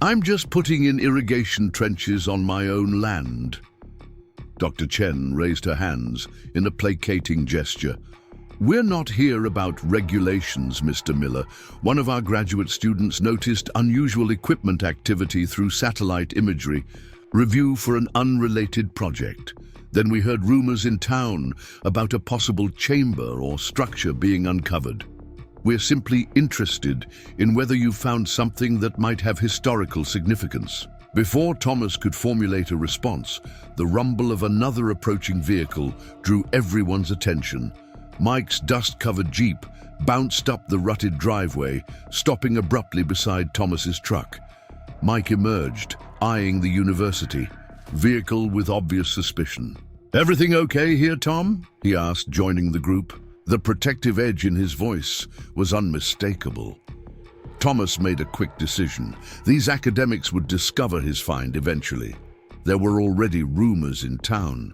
I'm just putting in irrigation trenches on my own land. Dr. Chen raised her hands in a placating gesture. We're not here about regulations, Mr. Miller. One of our graduate students noticed unusual equipment activity through satellite imagery. Review for an unrelated project. Then we heard rumors in town about a possible chamber or structure being uncovered. We're simply interested in whether you found something that might have historical significance. Before Thomas could formulate a response, the rumble of another approaching vehicle drew everyone's attention. Mike's dust-covered Jeep bounced up the rutted driveway, stopping abruptly beside Thomas's truck. Mike emerged, eyeing the university, vehicle with obvious suspicion. "Everything okay here, Tom?" he asked, joining the group. The protective edge in his voice was unmistakable. Thomas made a quick decision. These academics would discover his find eventually. There were already rumors in town.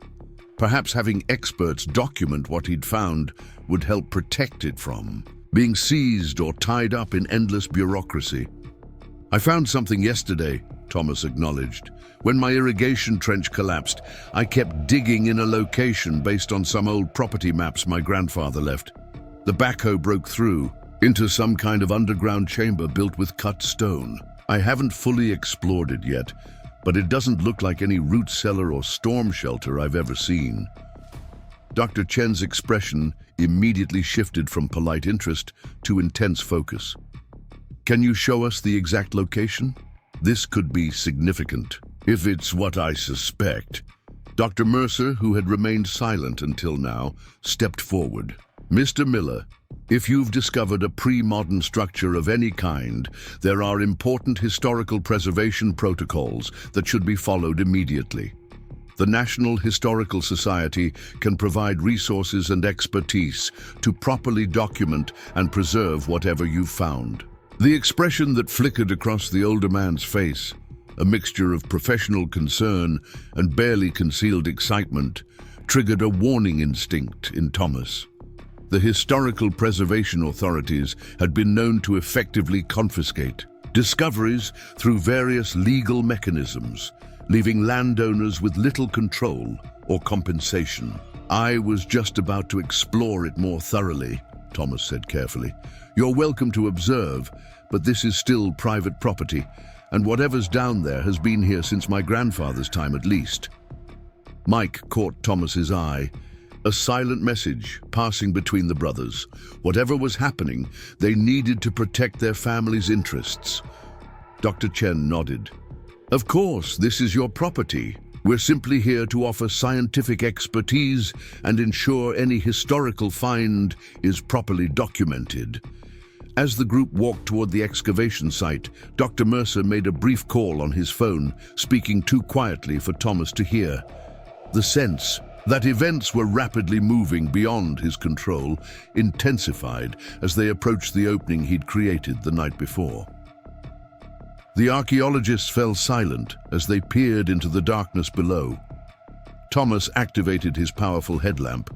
Perhaps having experts document what he'd found would help protect it from being seized or tied up in endless bureaucracy. "I found something yesterday," Thomas acknowledged. "When my irrigation trench collapsed, I kept digging in a location based on some old property maps my grandfather left. The backhoe broke through into some kind of underground chamber built with cut stone. I haven't fully explored it yet, but it doesn't look like any root cellar or storm shelter I've ever seen." Dr. Chen's expression immediately shifted from polite interest to intense focus. "Can you show us the exact location? This could be significant." "If it's what I suspect." Dr. Mercer, who had remained silent until now, stepped forward. "Mr. Miller, if you've discovered a pre-modern structure of any kind, there are important historical preservation protocols that should be followed immediately. The National Historical Society can provide resources and expertise to properly document and preserve whatever you've found." The expression that flickered across the older man's face, a mixture of professional concern and barely concealed excitement, triggered a warning instinct in Thomas. The historical preservation authorities had been known to effectively confiscate discoveries through various legal mechanisms, leaving landowners with little control or compensation. "I was just about to explore it more thoroughly," Thomas said carefully. "You're welcome to observe, but this is still private property, and whatever's down there has been here since my grandfather's time at least." Mike caught Thomas's eye, a silent message passing between the brothers. Whatever was happening, they needed to protect their family's interests. Dr. Chen nodded. "Of course, this is your property. We're simply here to offer scientific expertise and ensure any historical find is properly documented." As the group walked toward the excavation site, Dr. Mercer made a brief call on his phone, speaking too quietly for Thomas to hear. The sense that events were rapidly moving beyond his control intensified as they approached the opening he'd created the night before. The archaeologists fell silent as they peered into the darkness below. Thomas activated his powerful headlamp,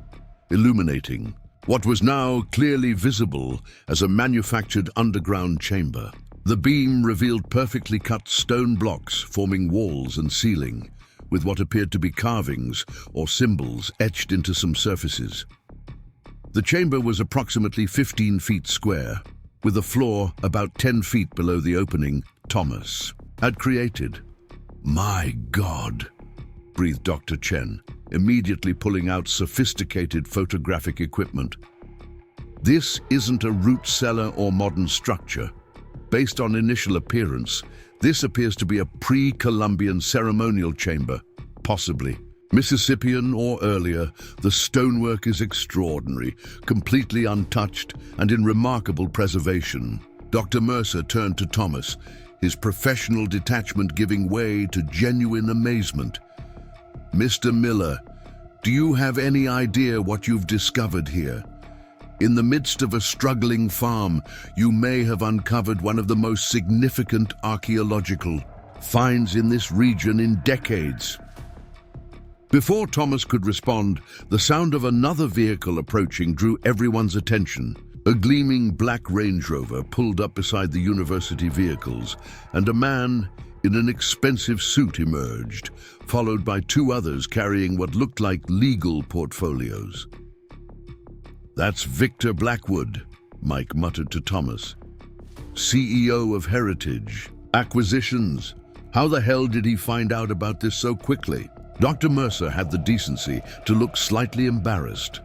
illuminating what was now clearly visible as a manufactured underground chamber. The beam revealed perfectly cut stone blocks forming walls and ceiling, with what appeared to be carvings or symbols etched into some surfaces. The chamber was approximately 15 feet square, with a floor about 10 feet below the opening Thomas had created. "My God," breathed Dr. Chen, immediately pulling out sophisticated photographic equipment. "This isn't a root cellar or modern structure. Based on initial appearance, this appears to be a pre-Columbian ceremonial chamber, possibly Mississippian or earlier. The stonework is extraordinary, completely untouched and in remarkable preservation." Dr. Mercer turned to Thomas, his professional detachment giving way to genuine amazement. "Mr. Miller, do you have any idea what you've discovered here? In the midst of a struggling farm, you may have uncovered one of the most significant archaeological finds in this region in decades." Before Thomas could respond, the sound of another vehicle approaching drew everyone's attention. A gleaming black Range Rover pulled up beside the university vehicles, and a man in an expensive suit emerged, followed by two others carrying what looked like legal portfolios. "That's Victor Blackwood," Mike muttered to Thomas. "CEO of Heritage Acquisitions. How the hell did he find out about this so quickly?" Dr. Mercer had the decency to look slightly embarrassed.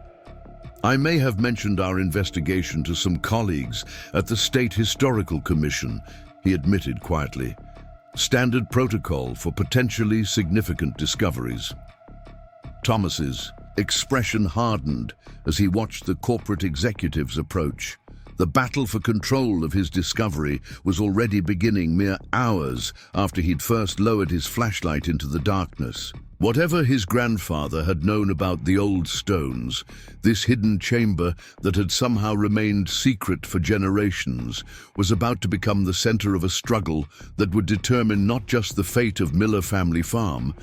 "I may have mentioned our investigation to some colleagues at the State Historical Commission," he admitted quietly. "Standard protocol for potentially significant discoveries." Thomas's expression hardened as he watched the corporate executives approach. The battle for control of his discovery was already beginning mere hours after he'd first lowered his flashlight into the darkness. Whatever his grandfather had known about the old stones, this hidden chamber that had somehow remained secret for generations was about to become the center of a struggle that would determine not just the fate of Miller Family Farm,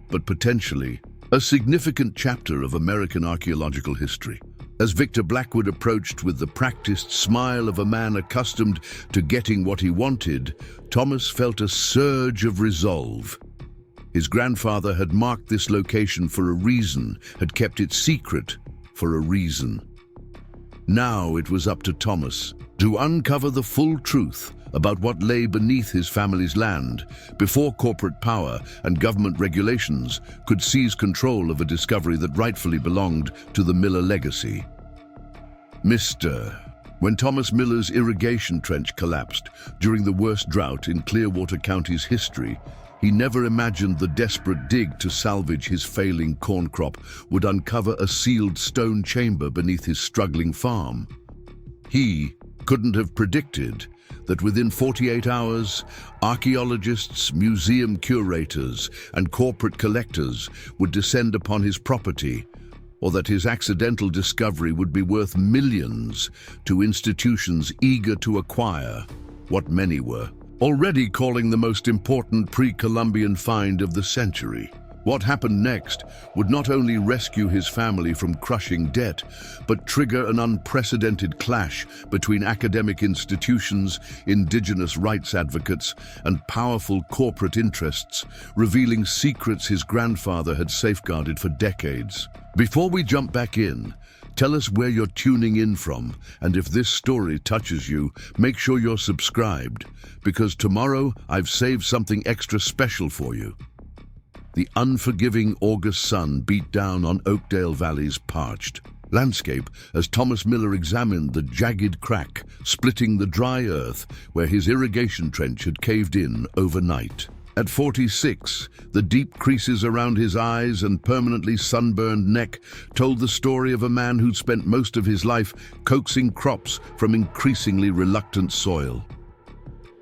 but potentially a significant chapter of American archaeological history. As Victor Blackwood approached with the practiced smile of a man accustomed to getting what he wanted, Thomas felt a surge of resolve. His grandfather had marked this location for a reason, had kept it secret for a reason. Now it was up to Thomas to uncover the full truth about what lay beneath his family's land before corporate power and government regulations could seize control of a discovery that rightfully belonged to the Miller legacy. When Thomas Miller's irrigation trench collapsed during the worst drought in Clearwater County's history, he never imagined the desperate dig to salvage his failing corn crop would uncover a sealed stone chamber beneath his struggling farm. He couldn't have predicted that within 48 hours, archaeologists, museum curators, and corporate collectors would descend upon his property, or that his accidental discovery would be worth millions to institutions eager to acquire what many were already calling the most important pre-Columbian find of the century. What happened next would not only rescue his family from crushing debt, but trigger an unprecedented clash between academic institutions, indigenous rights advocates, and powerful corporate interests, revealing secrets his grandfather had safeguarded for decades. Before we jump back in, tell us where you're tuning in from, and if this story touches you, make sure you're subscribed, because tomorrow I've saved something extra special for you. The unforgiving August sun beat down on Oakdale Valley's parched landscape as Thomas Miller examined the jagged crack splitting the dry earth where his irrigation trench had caved in overnight. At 46, the deep creases around his eyes and permanently sunburned neck told the story of a man who'd spent most of his life coaxing crops from increasingly reluctant soil.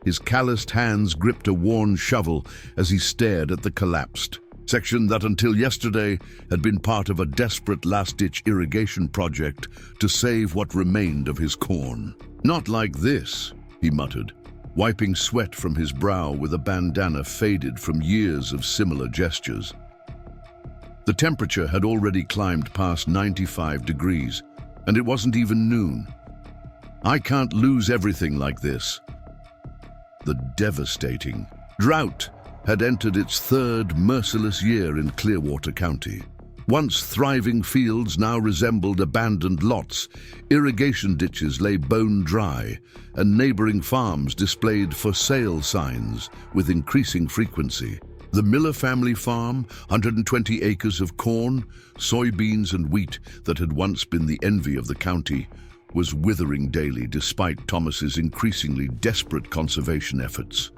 His calloused hands gripped a worn shovel as he stared at the collapsed section that until yesterday had been part of a desperate last-ditch irrigation project to save what remained of his corn. "Not like this," he muttered, wiping sweat from his brow with a bandana faded from years of similar gestures. The temperature had already climbed past 95 degrees, and it wasn't even noon. "I can't lose everything like this." The devastating drought had entered its third merciless year in Clearwater County. Once thriving fields now resembled abandoned lots, irrigation ditches lay bone dry, and neighboring farms displayed for sale signs with increasing frequency. The Miller Family Farm, 120 acres of corn, soybeans and wheat that had once been the envy of the county, was withering daily despite Thomas's increasingly desperate conservation efforts.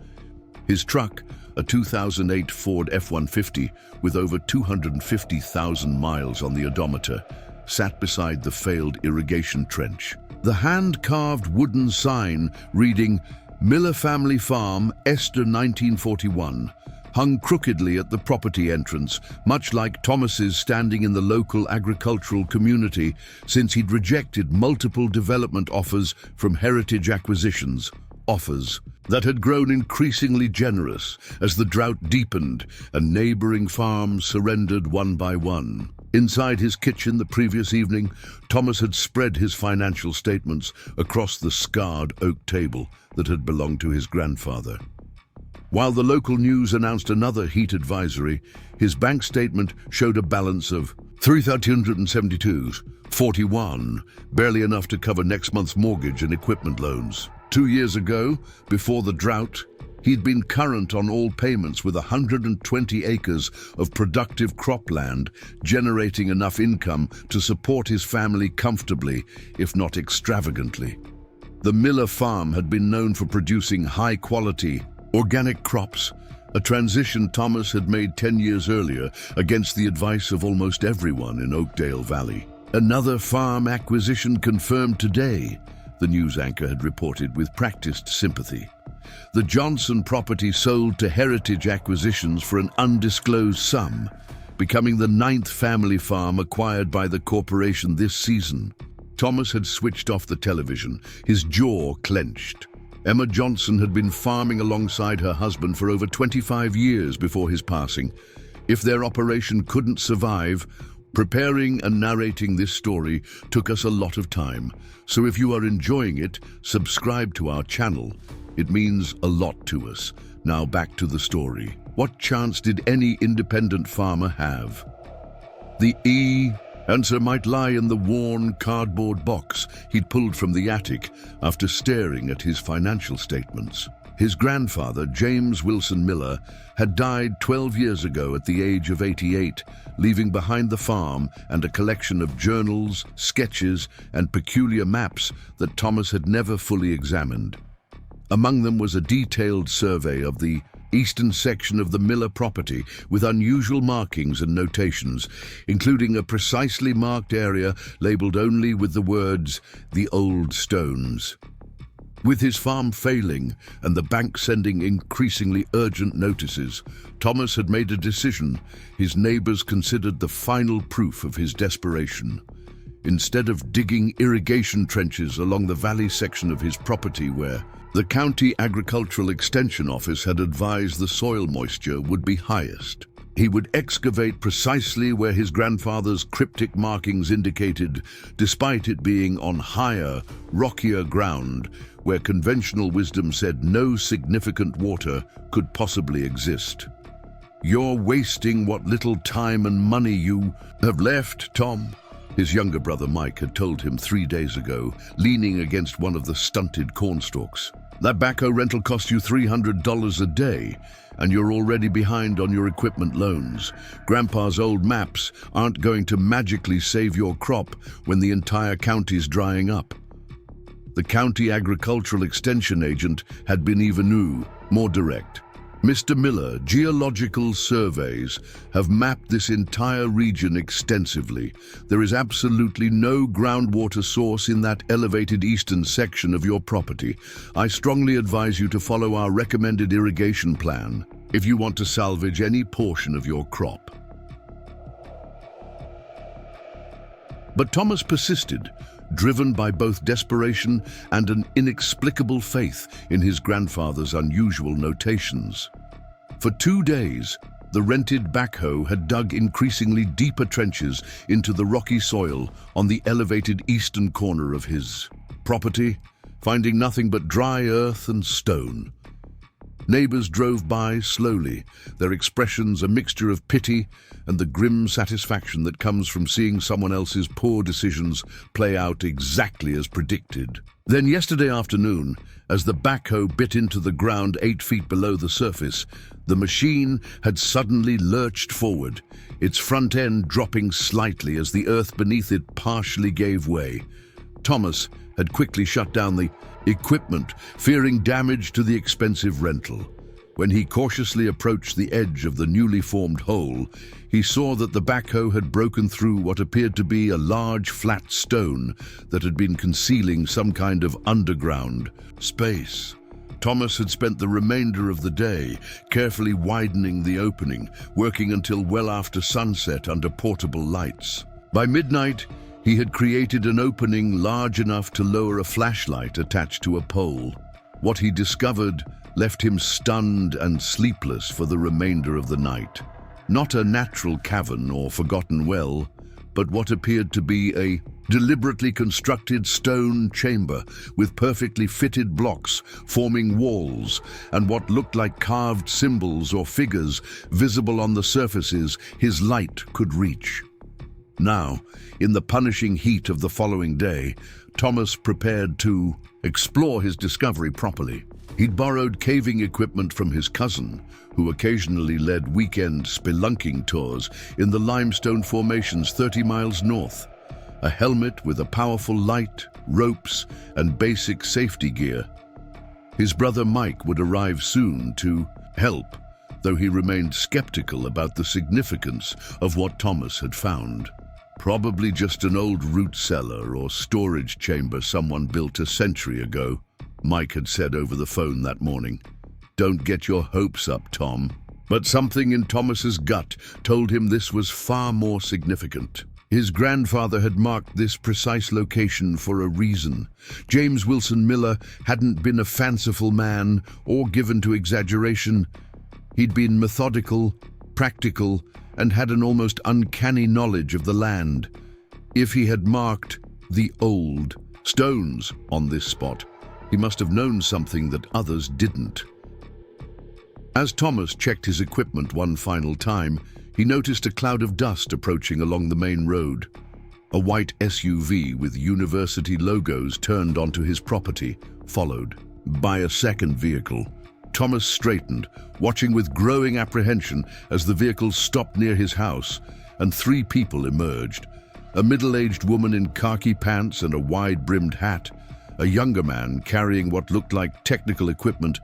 His truck, a 2008 Ford F-150 with over 250,000 miles on the odometer, sat beside the failed irrigation trench. The hand-carved wooden sign reading Miller Family Farm, Esther 1941, hung crookedly at the property entrance, much like Thomas's standing in the local agricultural community since he'd rejected multiple development offers from Heritage Acquisitions, offers that had grown increasingly generous as the drought deepened and neighboring farms surrendered one by one. Inside his kitchen the previous evening, Thomas had spread his financial statements across the scarred oak table that had belonged to his grandfather. While the local news announced another heat advisory, his bank statement showed a balance of $3,372.41, barely enough to cover next month's mortgage and equipment loans. 2 years ago, before the drought, he'd been current on all payments with 120 acres of productive cropland, generating enough income to support his family comfortably, if not extravagantly. The Miller farm had been known for producing high-quality, organic crops, a transition Thomas had made 10 years earlier against the advice of almost everyone in Oakdale Valley. Another farm acquisition confirmed today, the news anchor had reported with practiced sympathy. The Johnson property sold to Heritage Acquisitions for an undisclosed sum, becoming the 9th family farm acquired by the corporation this season. Thomas had switched off the television, his jaw clenched. Emma Johnson had been farming alongside her husband for over 25 years before his passing. If their operation couldn't survive, preparing and narrating this story took us a lot of time. So if you are enjoying it, subscribe to our channel. It means a lot to us. Now back to the story. What chance did any independent farmer have? The answer might lie in the worn cardboard box he'd pulled from the attic after staring at his financial statements. His grandfather, James Wilson Miller, had died 12 years ago at the age of 88, leaving behind the farm and a collection of journals, sketches, and peculiar maps that Thomas had never fully examined. Among them was a detailed survey of the eastern section of the Miller property with unusual markings and notations, including a precisely marked area labeled only with the words, "The Old Stones." With his farm failing and the bank sending increasingly urgent notices, Thomas had made a decision his neighbors considered the final proof of his desperation. Instead of digging irrigation trenches along the valley section of his property where the County Agricultural Extension Office had advised the soil moisture would be highest, he would excavate precisely where his grandfather's cryptic markings indicated, despite it being on higher, rockier ground where conventional wisdom said no significant water could possibly exist. "You're wasting what little time and money you have left, Tom," his younger brother Mike had told him 3 days ago, leaning against one of the stunted cornstalks. "That backhoe rental cost you $300 a day, and you're already behind on your equipment loans. Grandpa's old maps aren't going to magically save your crop when the entire county's drying up." The county agricultural extension agent had been even more direct. "Mr. Miller, geological surveys have mapped this entire region extensively. There is absolutely no groundwater source in that elevated eastern section of your property. I strongly advise you to follow our recommended irrigation plan if you want to salvage any portion of your crop." But Thomas persisted, driven by both desperation and an inexplicable faith in his grandfather's unusual notations. For 2 days, the rented backhoe had dug increasingly deeper trenches into the rocky soil on the elevated eastern corner of his property, finding nothing but dry earth and stone. Neighbors drove by slowly, their expressions a mixture of pity and the grim satisfaction that comes from seeing someone else's poor decisions play out exactly as predicted. Then yesterday afternoon, as the backhoe bit into the ground 8 feet below the surface, the machine had suddenly lurched forward, its front end dropping slightly as the earth beneath it partially gave way. Thomas had quickly shut down the equipment, fearing damage to the expensive rental. When he cautiously approached the edge of the newly formed hole, he saw that the backhoe had broken through what appeared to be a large flat stone that had been concealing some kind of underground space. Thomas had spent the remainder of the day carefully widening the opening, working until well after sunset under portable lights. By midnight, he had created an opening large enough to lower a flashlight attached to a pole. What he discovered left him stunned and sleepless for the remainder of the night. Not a natural cavern or forgotten well, but what appeared to be a deliberately constructed stone chamber with perfectly fitted blocks forming walls and what looked like carved symbols or figures visible on the surfaces his light could reach. Now, in the punishing heat of the following day, Thomas prepared to explore his discovery properly. He'd borrowed caving equipment from his cousin, who occasionally led weekend spelunking tours in the limestone formations 30 miles north. A helmet with a powerful light, ropes, and basic safety gear. His brother Mike would arrive soon to help, though he remained skeptical about the significance of what Thomas had found. Probably just an old root cellar or storage chamber someone built a century ago, Mike had said over the phone that morning. Don't get your hopes up, Tom. But something in Thomas's gut told him this was far more significant. His grandfather had marked this precise location for a reason. James Wilson Miller hadn't been a fanciful man or given to exaggeration. He'd been methodical, practical, and had an almost uncanny knowledge of the land. If he had marked the old stones on this spot, he must have known something that others didn't. As Thomas checked his equipment one final time, he noticed a cloud of dust approaching along the main road. A white SUV with university logos turned onto his property, followed by a second vehicle. Thomas straightened, watching with growing apprehension as the vehicle stopped near his house, and 3 people emerged. A middle-aged woman in khaki pants and a wide-brimmed hat, a younger man carrying what looked like technical equipment,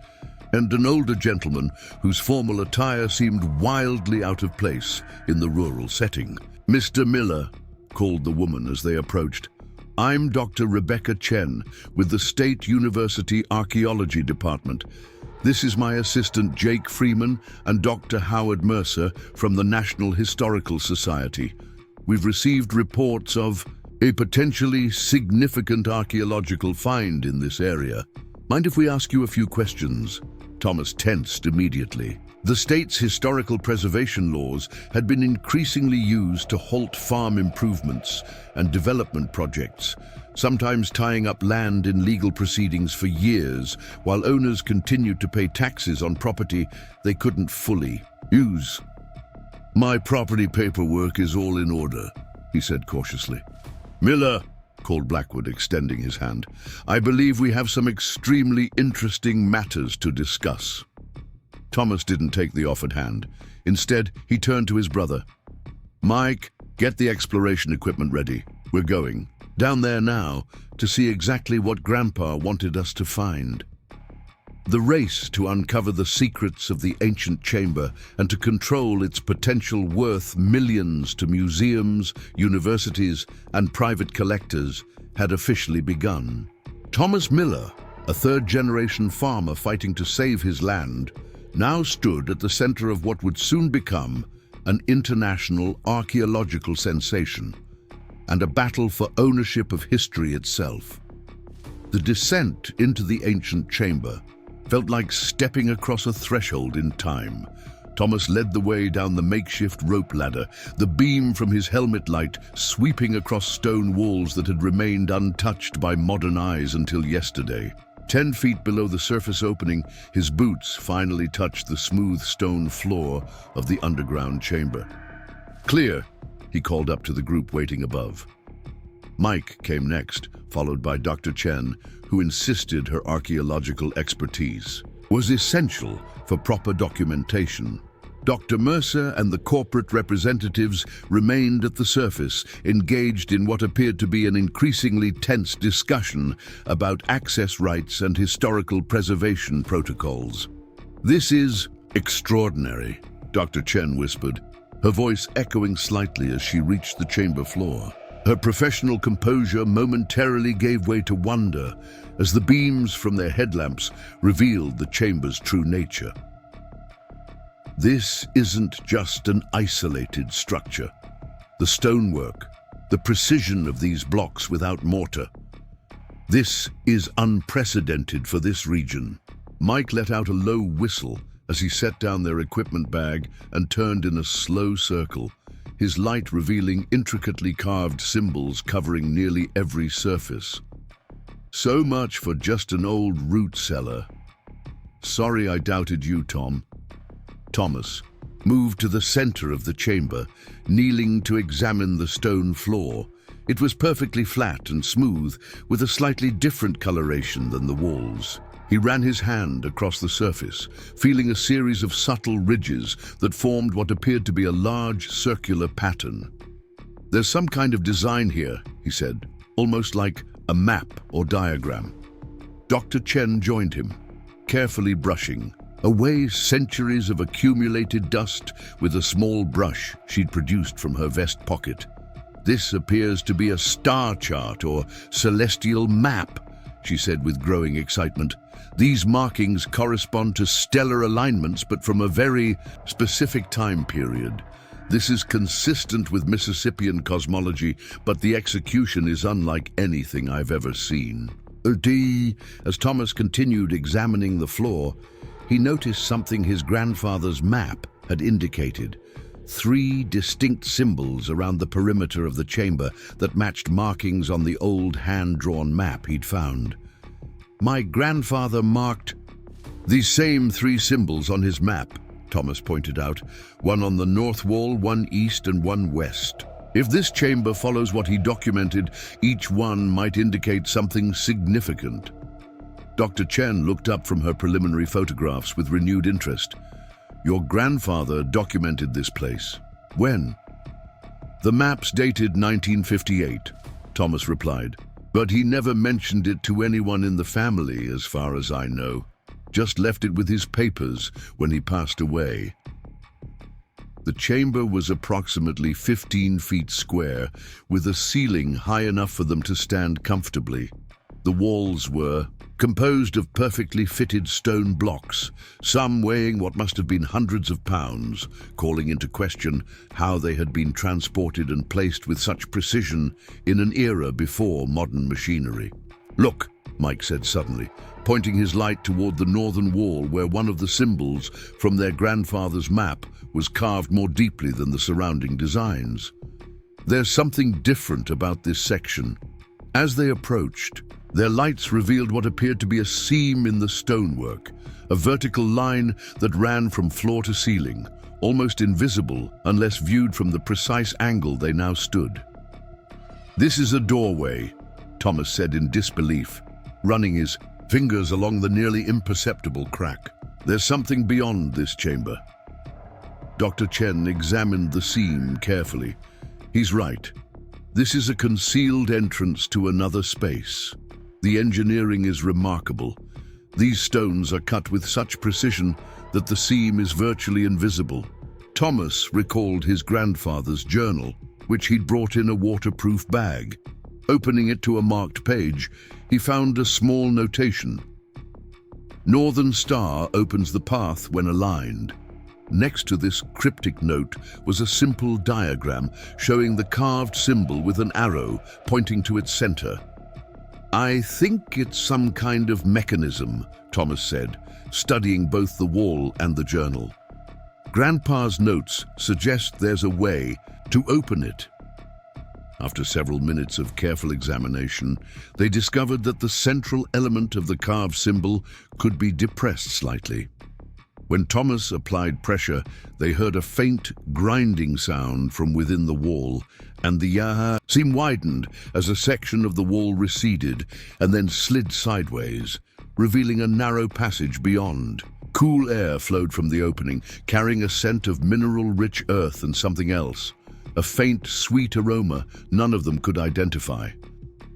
and an older gentleman whose formal attire seemed wildly out of place in the rural setting. "Mr. Miller," called the woman as they approached. "I'm Dr. Rebecca Chen with the State University Archaeology Department. This is my assistant Jake Freeman and Dr. Howard Mercer from the National Historical Society. We've received reports of a potentially significant archaeological find in this area. Mind if we ask you a few questions?" Thomas tensed immediately. The state's historical preservation laws had been increasingly used to halt farm improvements and development projects, sometimes tying up land in legal proceedings for years, while owners continued to pay taxes on property they couldn't fully use. "My property paperwork is all in order," he said cautiously. "Miller," called Blackwood, extending his hand, "I believe we have some extremely interesting matters to discuss." Thomas didn't take the offered hand. Instead, he turned to his brother. "Mike, get the exploration equipment ready. We're going down there now to see exactly what Grandpa wanted us to find." The race to uncover the secrets of the ancient chamber and to control its potential worth millions to museums, universities, and private collectors had officially begun. Thomas Miller, a third-generation farmer fighting to save his land, now stood at the center of what would soon become an international archaeological sensation and a battle for ownership of history itself. The descent into the ancient chamber felt like stepping across a threshold in time. Thomas led the way down the makeshift rope ladder, the beam from his helmet light sweeping across stone walls that had remained untouched by modern eyes until yesterday. 10 feet below the surface opening, his boots finally touched the smooth stone floor of the underground chamber. "Clear," he called up to the group waiting above. Mike came next, followed by Dr. Chen, who insisted her archaeological expertise was essential for proper documentation. Dr. Mercer and the corporate representatives remained at the surface, engaged in what appeared to be an increasingly tense discussion about access rights and historical preservation protocols. "This is extraordinary," Dr. Chen whispered, her voice echoing slightly as she reached the chamber floor. Her professional composure momentarily gave way to wonder as the beams from their headlamps revealed the chamber's true nature. This isn't just an isolated structure. The stonework, the precision of these blocks without mortar. This is unprecedented for this region. Mike let out a low whistle as he set down their equipment bag and turned in a slow circle, his light revealing intricately carved symbols covering nearly every surface. So much for just an old root cellar. Sorry I doubted you, Tom. Thomas moved to the center of the chamber, kneeling to examine the stone floor. It was perfectly flat and smooth, with a slightly different coloration than the walls. He ran his hand across the surface, feeling a series of subtle ridges that formed what appeared to be a large circular pattern. "There's some kind of design here," he said, almost like a map or diagram. Dr. Chen joined him, carefully brushing away centuries of accumulated dust with a small brush she'd produced from her vest pocket. "This appears to be a star chart or celestial map," she said with growing excitement. "These markings correspond to stellar alignments, but from a very specific time period. This is consistent with Mississippian cosmology, but the execution is unlike anything I've ever seen." As Thomas continued examining the floor, he noticed something his grandfather's map had indicated. 3 distinct symbols around the perimeter of the chamber that matched markings on the old hand-drawn map he'd found. "My grandfather marked these same 3 symbols on his map," Thomas pointed out, "one on the north wall, one east, and one west. If this chamber follows what he documented, each one might indicate something significant." Dr. Chen looked up from her preliminary photographs with renewed interest. "Your grandfather documented this place. When?" "The map's dated 1958, Thomas replied. "But he never mentioned it to anyone in the family, as far as I know. Just left it with his papers when he passed away." The chamber was approximately 15 feet square, with a ceiling high enough for them to stand comfortably. The walls were composed of perfectly fitted stone blocks, some weighing what must have been hundreds of pounds, calling into question how they had been transported and placed with such precision in an era before modern machinery. "Look," Mike said suddenly, pointing his light toward the northern wall where one of the symbols from their grandfather's map was carved more deeply than the surrounding designs. "There's something different about this section." As they approached, their lights revealed what appeared to be a seam in the stonework, a vertical line that ran from floor to ceiling, almost invisible unless viewed from the precise angle they now stood. "This is a doorway," Thomas said in disbelief, running his fingers along the nearly imperceptible crack. "There's something beyond this chamber." Dr. Chen examined the seam carefully. "He's right. This is a concealed entrance to another space. The engineering is remarkable. These stones are cut with such precision that the seam is virtually invisible." Thomas recalled his grandfather's journal, which he'd brought in a waterproof bag. Opening it to a marked page, he found a small notation. "Northern Star opens the path when aligned." Next to this cryptic note was a simple diagram showing the carved symbol with an arrow pointing to its center. "I think it's some kind of mechanism," Thomas said, studying both the wall and the journal. "Grandpa's notes suggest there's a way to open it." After several minutes of careful examination, they discovered that the central element of the carved symbol could be depressed slightly. When Thomas applied pressure, they heard a faint grinding sound from within the wall, and the seam widened as a section of the wall receded and then slid sideways, revealing a narrow passage beyond. Cool air flowed from the opening, carrying a scent of mineral-rich earth and something else, a faint, sweet aroma none of them could identify.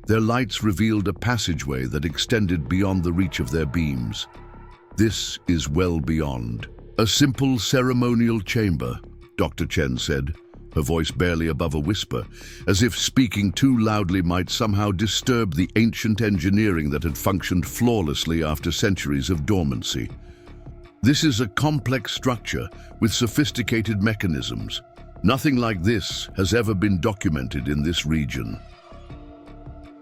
Their lights revealed a passageway that extended beyond the reach of their beams. "This is well beyond a simple ceremonial chamber," Dr. Chen said, her voice barely above a whisper, as if speaking too loudly might somehow disturb the ancient engineering that had functioned flawlessly after centuries of dormancy. "This is a complex structure with sophisticated mechanisms. Nothing like this has ever been documented in this region."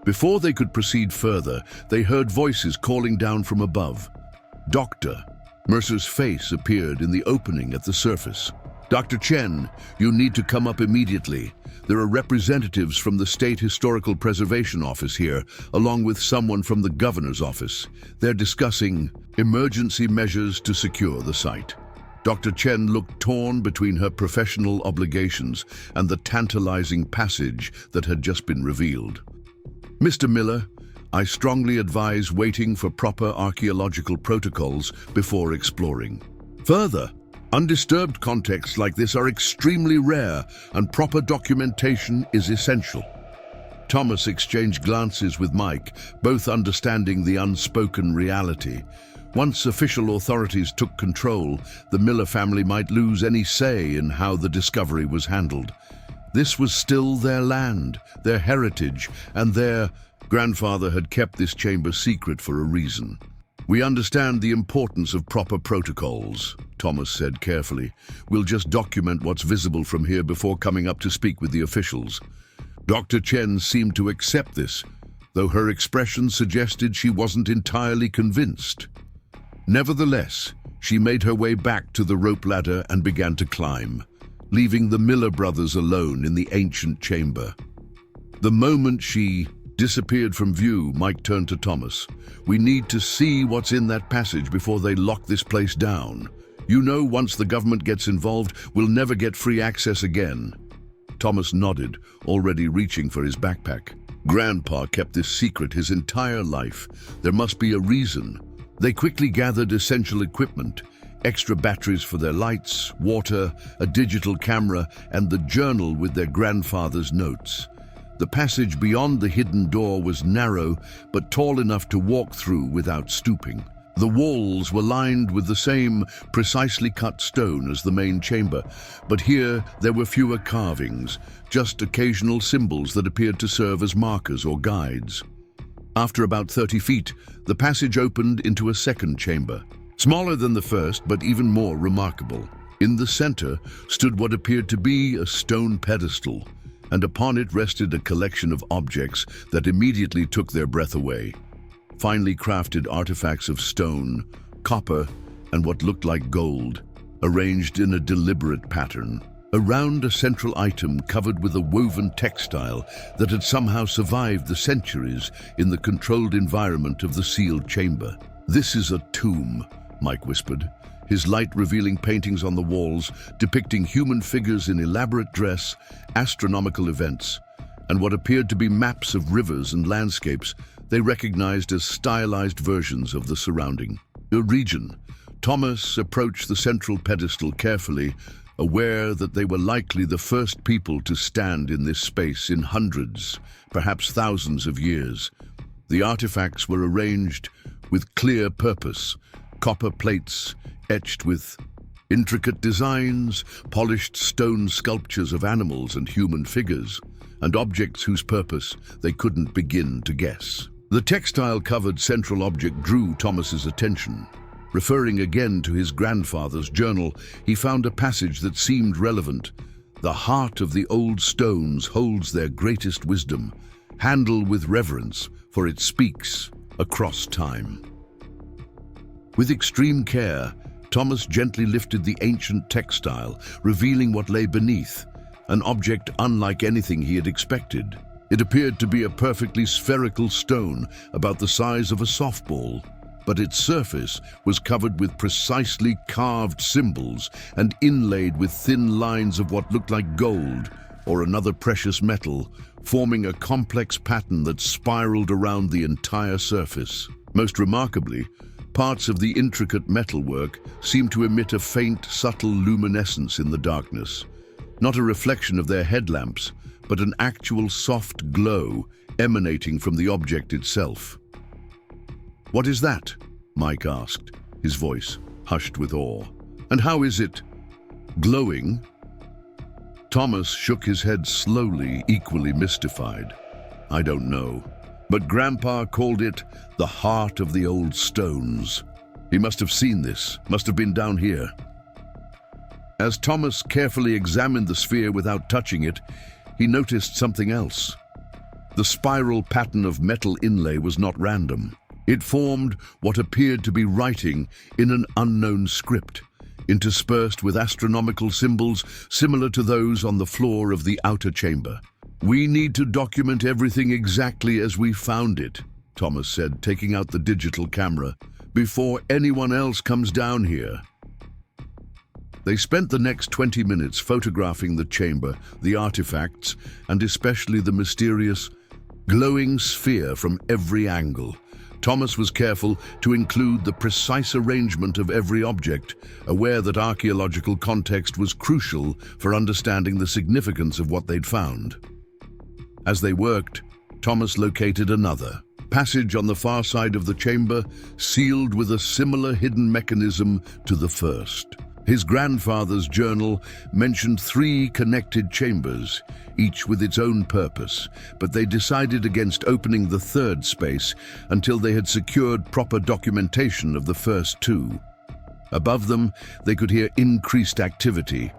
Before they could proceed further, they heard voices calling down from above. "Doctor." Mercer's face appeared in the opening at the surface. Dr. Chen, you need to come up immediately. There are representatives from the State Historical Preservation Office here, along with someone from the governor's office. They're discussing emergency measures to secure the site. Dr. Chen looked torn between her professional obligations and the tantalizing passage that had just been revealed. Mr. Miller, I strongly advise waiting for proper archaeological protocols before exploring. Further, undisturbed contexts like this are extremely rare, and proper documentation is essential. Thomas exchanged glances with Mike, both understanding the unspoken reality. Once official authorities took control, the Miller family might lose any say in how the discovery was handled. This was still their land, their heritage, and their grandfather had kept this chamber secret for a reason. We understand the importance of proper protocols, Thomas said carefully. We'll just document what's visible from here before coming up to speak with the officials. Dr. Chen seemed to accept this, though her expression suggested she wasn't entirely convinced. Nevertheless, she made her way back to the rope ladder and began to climb, leaving the Miller brothers alone in the ancient chamber. The moment she disappeared from view, Mike turned to Thomas. We need to see what's in that passage before they lock this place down. You know, once the government gets involved, we'll never get free access again. Thomas nodded, already reaching for his backpack. Grandpa kept this secret his entire life. There must be a reason. They quickly gathered essential equipment, extra batteries for their lights, water, a digital camera, and the journal with their grandfather's notes. The passage beyond the hidden door was narrow, but tall enough to walk through without stooping. The walls were lined with the same precisely cut stone as the main chamber, but here there were fewer carvings, just occasional symbols that appeared to serve as markers or guides. After about 30 feet, the passage opened into a second chamber, smaller than the first, but even more remarkable. In the center stood what appeared to be a stone pedestal, and upon it rested a collection of objects that immediately took their breath away. Finely crafted artifacts of stone, copper, and what looked like gold, arranged in a deliberate pattern. Around a central item covered with a woven textile that had somehow survived the centuries in the controlled environment of the sealed chamber. This is a tomb, Mike whispered, his light revealing paintings on the walls depicting human figures in elaborate dress, astronomical events, and what appeared to be maps of rivers and landscapes they recognized as stylized versions of the surrounding region. Thomas approached the central pedestal carefully, aware that they were likely the first people to stand in this space in hundreds, perhaps thousands of years. The artifacts were arranged with clear purpose, copper plates etched with intricate designs, polished stone sculptures of animals and human figures, and objects whose purpose they couldn't begin to guess. The textile-covered central object drew Thomas's attention. Referring again to his grandfather's journal, he found a passage that seemed relevant. The heart of the old stones holds their greatest wisdom. Handle with reverence, for it speaks across time. With extreme care, Thomas gently lifted the ancient textile, revealing what lay beneath, an object unlike anything he had expected. It appeared to be a perfectly spherical stone, about the size of a softball, but its surface was covered with precisely carved symbols and inlaid with thin lines of what looked like gold or another precious metal, forming a complex pattern that spiraled around the entire surface. Most remarkably, parts of the intricate metalwork seemed to emit a faint, subtle luminescence in the darkness. Not a reflection of their headlamps, but an actual soft glow emanating from the object itself. "What is that?" Mike asked, his voice hushed with awe. "And how is it glowing?" Thomas shook his head slowly, equally mystified. "I don't know, but Grandpa called it the heart of the old stones. He must have seen this, must have been down here." As Thomas carefully examined the sphere without touching it, he noticed something else. The spiral pattern of metal inlay was not random. It formed what appeared to be writing in an unknown script, interspersed with astronomical symbols similar to those on the floor of the outer chamber. "We need to document everything exactly as we found it," Thomas said, taking out the digital camera, "before anyone else comes down here." They spent the next 20 minutes photographing the chamber, the artifacts, and especially the mysterious, glowing sphere from every angle. Thomas was careful to include the precise arrangement of every object, aware that archaeological context was crucial for understanding the significance of what they'd found. As they worked, Thomas located another passage on the far side of the chamber, sealed with a similar hidden mechanism to the first. His grandfather's journal mentioned 3 connected chambers, each with its own purpose, but they decided against opening the third space until they had secured proper documentation of the first 2. Above them, they could hear increased activity,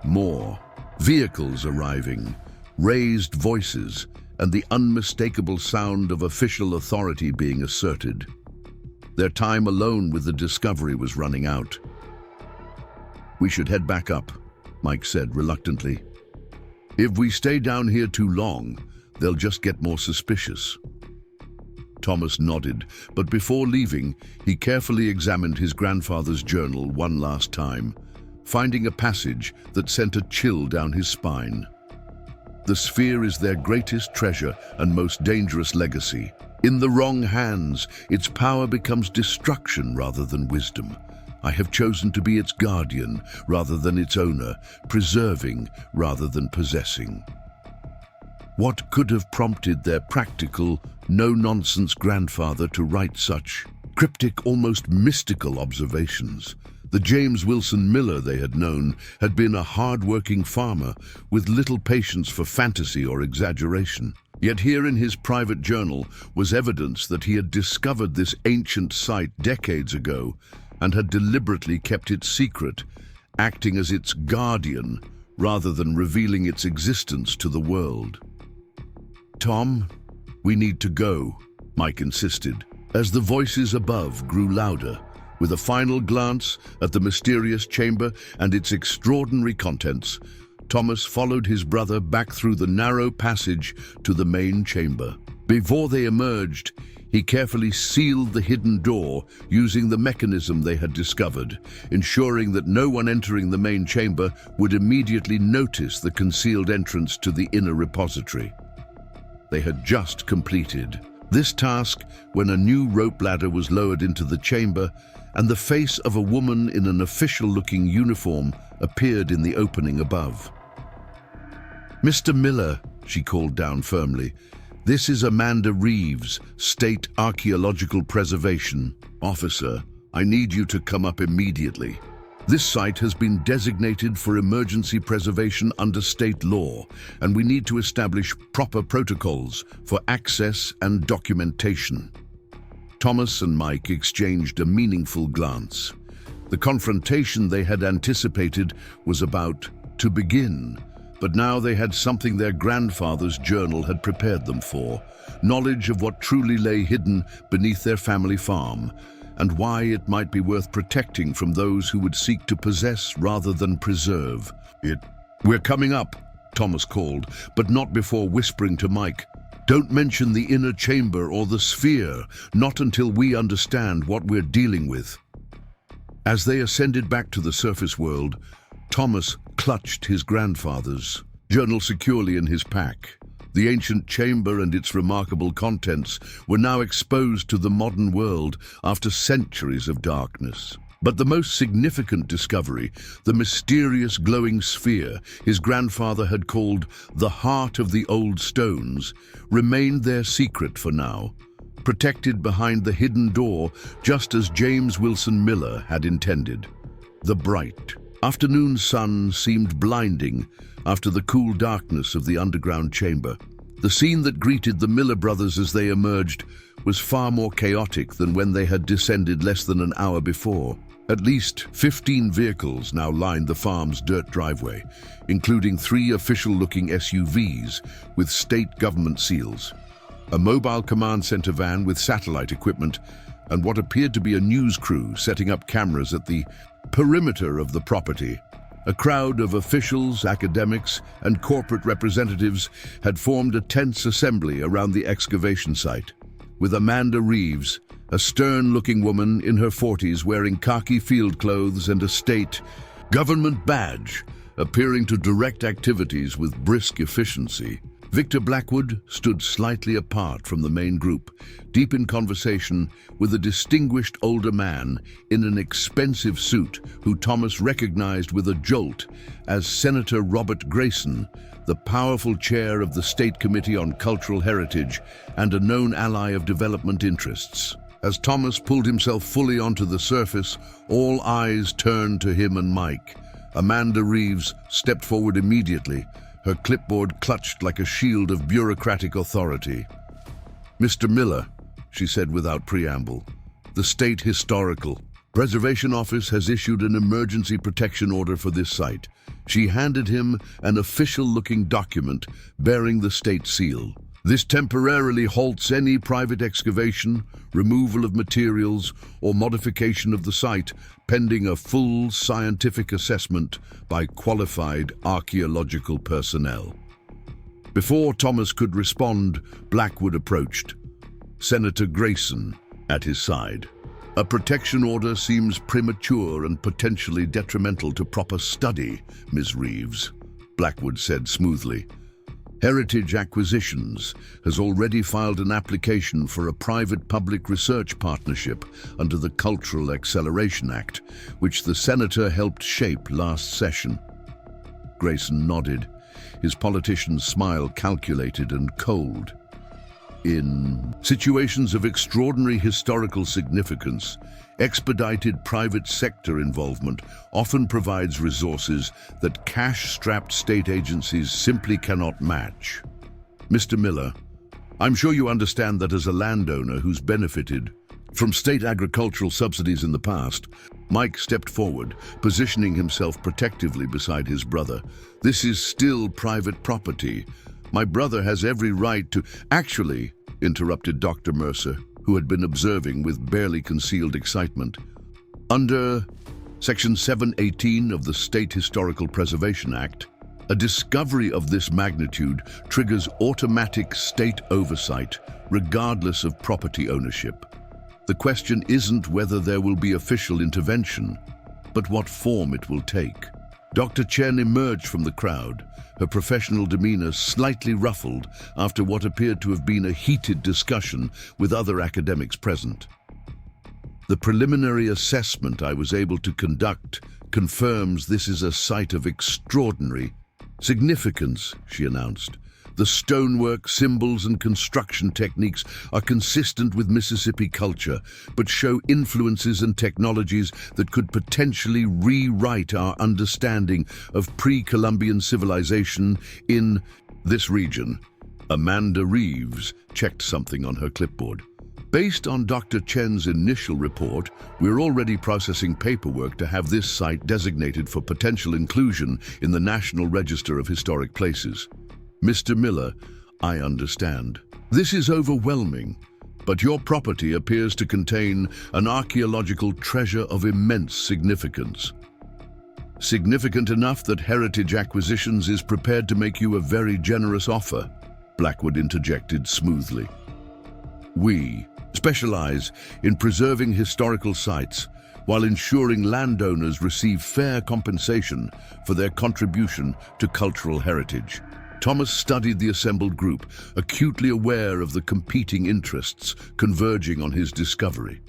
more vehicles arriving, raised voices, and the unmistakable sound of official authority being asserted. Their time alone with the discovery was running out. "We should head back up," Mike said reluctantly. "If we stay down here too long, they'll just get more suspicious." Thomas nodded, but before leaving, he carefully examined his grandfather's journal one last time, finding a passage that sent a chill down his spine. "The sphere is their greatest treasure and most dangerous legacy. In the wrong hands, its power becomes destruction rather than wisdom. I have chosen to be its guardian rather than its owner, preserving rather than possessing." What could have prompted their practical, no-nonsense grandfather to write such cryptic, almost mystical observations? The James Wilson Miller they had known had been a hard-working farmer with little patience for fantasy or exaggeration. Yet here in his private journal was evidence that he had discovered this ancient site decades ago and had deliberately kept it secret, acting as its guardian rather than revealing its existence to the world. "Tom, we need to go," Mike insisted, as the voices above grew louder. With a final glance at the mysterious chamber and its extraordinary contents, Thomas followed his brother back through the narrow passage to the main chamber. Before they emerged, he carefully sealed the hidden door using the mechanism they had discovered, ensuring that no one entering the main chamber would immediately notice the concealed entrance to the inner repository. They had just completed this task when a new rope ladder was lowered into the chamber and the face of a woman in an official-looking uniform appeared in the opening above. "Mr. Miller," she called down firmly, "this is Amanda Reeves, State Archaeological Preservation Officer. I need you to come up immediately. This site has been designated for emergency preservation under state law, and we need to establish proper protocols for access and documentation." Thomas and Mike exchanged a meaningful glance. The confrontation they had anticipated was about to begin, but now they had something their grandfather's journal had prepared them for, knowledge of what truly lay hidden beneath their family farm, and why it might be worth protecting from those who would seek to possess rather than preserve. "We're coming up," Thomas called, but not before whispering to Mike, "Don't mention the inner chamber or the sphere, not until we understand what we're dealing with." As they ascended back to the surface world, Thomas clutched his grandfather's journal securely in his pack. The ancient chamber and its remarkable contents were now exposed to the modern world after centuries of darkness. But the most significant discovery, the mysterious glowing sphere his grandfather had called the heart of the old stones, remained their secret for now, protected behind the hidden door just as James Wilson Miller had intended. The bright afternoon sun seemed blinding after the cool darkness of the underground chamber. The scene that greeted the Miller brothers as they emerged was far more chaotic than when they had descended less than an hour before. At least 15 vehicles now lined the farm's dirt driveway, including 3 official-looking SUVs with state government seals, a mobile command center van with satellite equipment, and what appeared to be a news crew setting up cameras at the perimeter of the property. A crowd of officials, academics, and corporate representatives had formed a tense assembly around the excavation site, with Amanda Reeves, a stern-looking woman in her 40s wearing khaki field clothes and a state government badge, appearing to direct activities with brisk efficiency. Victor Blackwood stood slightly apart from the main group, deep in conversation with a distinguished older man in an expensive suit who Thomas recognized with a jolt as Senator Robert Grayson, the powerful chair of the State Committee on Cultural Heritage and a known ally of development interests. As Thomas pulled himself fully onto the surface, all eyes turned to him and Mike. Amanda Reeves stepped forward immediately, her clipboard clutched like a shield of bureaucratic authority. "Mr. Miller," she said without preamble, "the State Historical Preservation Office has issued an emergency protection order for this site." She handed him an official-looking document bearing the state seal. "This temporarily halts any private excavation, removal of materials, or modification of the site pending a full scientific assessment by qualified archaeological personnel." Before Thomas could respond, Blackwood approached, Senator Grayson at his side. "A protection order seems premature and potentially detrimental to proper study, Ms. Reeves," Blackwood said smoothly. "Heritage Acquisitions has already filed an application for a private-public research partnership under the Cultural Acceleration Act, which the senator helped shape last session." Grayson nodded, his politician's smile calculated and cold. "In situations of extraordinary historical significance, expedited private sector involvement often provides resources that cash-strapped state agencies simply cannot match. Mr. Miller, I'm sure you understand that as a landowner who's benefited from state agricultural subsidies in the past." Mike stepped forward, positioning himself protectively beside his brother. "This is still private property. My brother has every right to—" "Actually," interrupted Dr. Mercer, who had been observing with barely concealed excitement, "under Section 718 of the State Historical Preservation Act, a discovery of this magnitude triggers automatic state oversight, regardless of property ownership. The question isn't whether there will be official intervention, but what form it will take." Dr. Chen emerged from the crowd, her professional demeanor slightly ruffled after what appeared to have been a heated discussion with other academics present. "The preliminary assessment I was able to conduct confirms this is a site of extraordinary significance," she announced. "The stonework, symbols, and construction techniques are consistent with Mississippi culture, but show influences and technologies that could potentially rewrite our understanding of pre-Columbian civilization in this region." Amanda Reeves checked something on her clipboard. "Based on Dr. Chen's initial report, we're already processing paperwork to have this site designated for potential inclusion in the National Register of Historic Places." "Mr. Miller, I understand. This is overwhelming, but your property appears to contain an archaeological treasure of immense significance. Significant enough that Heritage Acquisitions is prepared to make you a very generous offer," Blackwood interjected smoothly. "We specialize in preserving historical sites while ensuring landowners receive fair compensation for their contribution to cultural heritage." Thomas studied the assembled group, acutely aware of the competing interests converging on his discovery.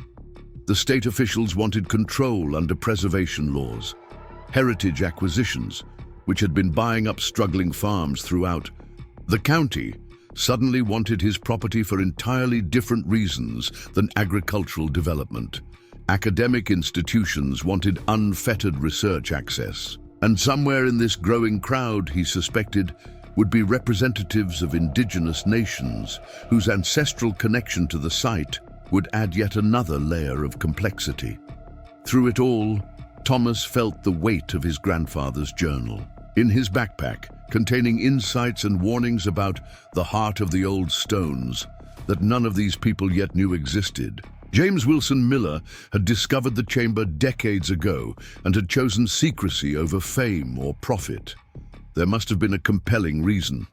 The state officials wanted control under preservation laws. Heritage Acquisitions, which had been buying up struggling farms throughout the county, suddenly wanted his property for entirely different reasons than agricultural development. Academic institutions wanted unfettered research access. And somewhere in this growing crowd, he suspected, would be representatives of indigenous nations whose ancestral connection to the site would add yet another layer of complexity. Through it all, Thomas felt the weight of his grandfather's journal. In his backpack, containing insights and warnings about the heart of the old stones that none of these people yet knew existed, James Wilson Miller had discovered the chamber decades ago and had chosen secrecy over fame or profit. There must have been a compelling reason.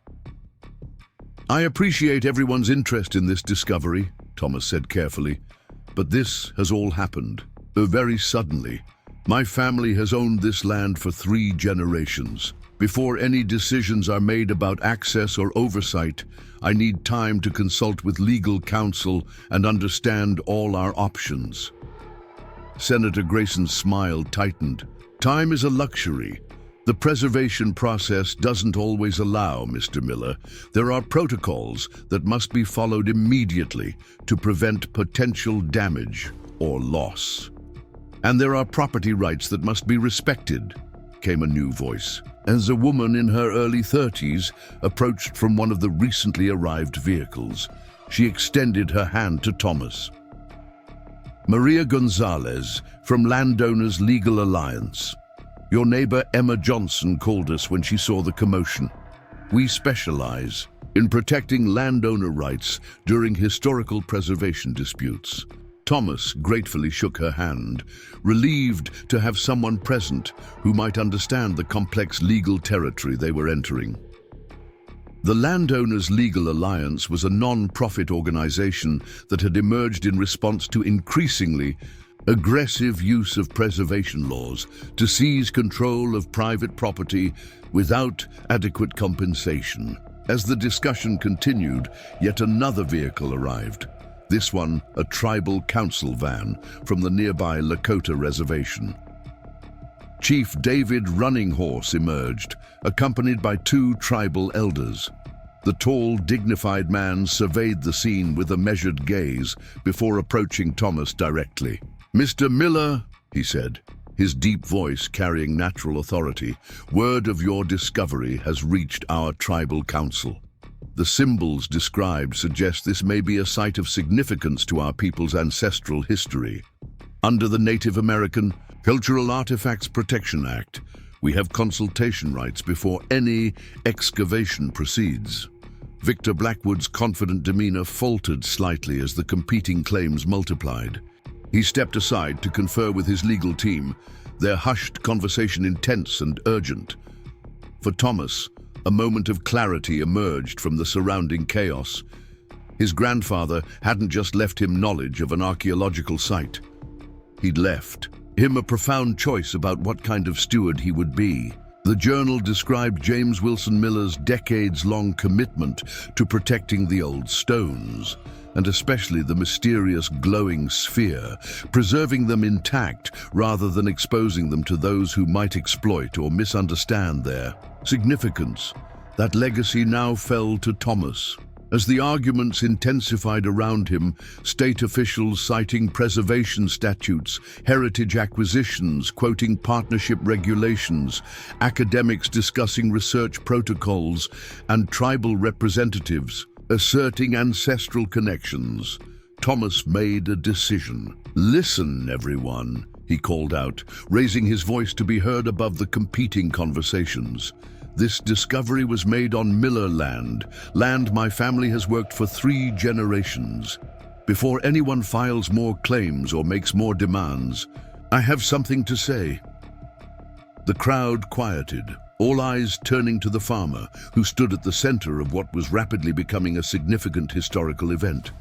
"I appreciate everyone's interest in this discovery," Thomas said carefully, "but this has all happened very suddenly. My family has owned this land for 3 generations. Before any decisions are made about access or oversight, I need time to consult with legal counsel and understand all our options." Senator Grayson's smile tightened. "Time is a luxury. The preservation process doesn't always allow, Mr. Miller. There are protocols that must be followed immediately to prevent potential damage or loss. And there are property rights that must be respected," came a new voice, as a woman in her early 30s approached from one of the recently arrived vehicles. She extended her hand to Thomas. "Maria Gonzalez, from Landowners Legal Alliance. Your neighbor Emma Johnson called us when she saw the commotion. We specialize in protecting landowner rights during historical preservation disputes." Thomas gratefully shook her hand, relieved to have someone present who might understand the complex legal territory they were entering. The Landowners Legal Alliance was a non-profit organization that had emerged in response to increasingly aggressive use of preservation laws to seize control of private property without adequate compensation. As the discussion continued, yet another vehicle arrived. This one, a tribal council van from the nearby Lakota reservation. Chief David Running Horse emerged, accompanied by 2 tribal elders. The tall, dignified man surveyed the scene with a measured gaze before approaching Thomas directly. "Mr. Miller," he said, his deep voice carrying natural authority, "word of your discovery has reached our tribal council. The symbols described suggest this may be a site of significance to our people's ancestral history. Under the Native American Cultural Artifacts Protection Act, we have consultation rights before any excavation proceeds." Victor Blackwood's confident demeanor faltered slightly as the competing claims multiplied. He stepped aside to confer with his legal team, their hushed conversation intense and urgent. For Thomas, a moment of clarity emerged from the surrounding chaos. His grandfather hadn't just left him knowledge of an archaeological site. He'd left him a profound choice about what kind of steward he would be. The journal described James Wilson Miller's decades-long commitment to protecting the old stones, and especially the mysterious glowing sphere, preserving them intact rather than exposing them to those who might exploit or misunderstand their significance. That legacy now fell to Thomas. As the arguments intensified around him, state officials citing preservation statutes, heritage acquisitions, quoting partnership regulations, academics discussing research protocols, and tribal representatives asserting ancestral connections, Thomas made a decision. "Listen, everyone," he called out, raising his voice to be heard above the competing conversations. "This discovery was made on Miller land my family has worked for 3 generations. Before anyone files more claims or makes more demands, I have something to say." The crowd quieted, all eyes turning to the farmer, who stood at the center of what was rapidly becoming a significant historical event.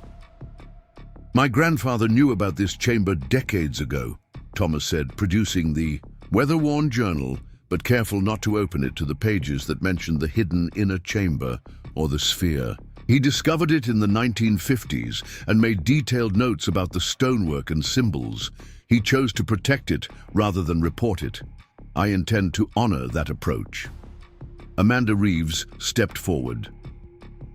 "My grandfather knew about this chamber decades ago," Thomas said, producing the weather-worn journal, but careful not to open it to the pages that mentioned the hidden inner chamber, or the sphere. "He discovered it in the 1950s and made detailed notes about the stonework and symbols. He chose to protect it rather than report it. I intend to honor that approach." Amanda Reeves stepped forward.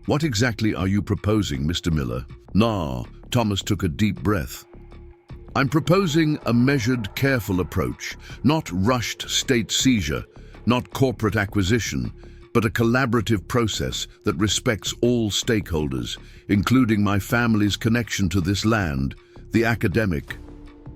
"What exactly are you proposing, Mr. Miller?" "No," Thomas took a deep breath. "I'm proposing a measured, careful approach, not rushed state seizure, not corporate acquisition, but a collaborative process that respects all stakeholders, including my family's connection to this land, the academic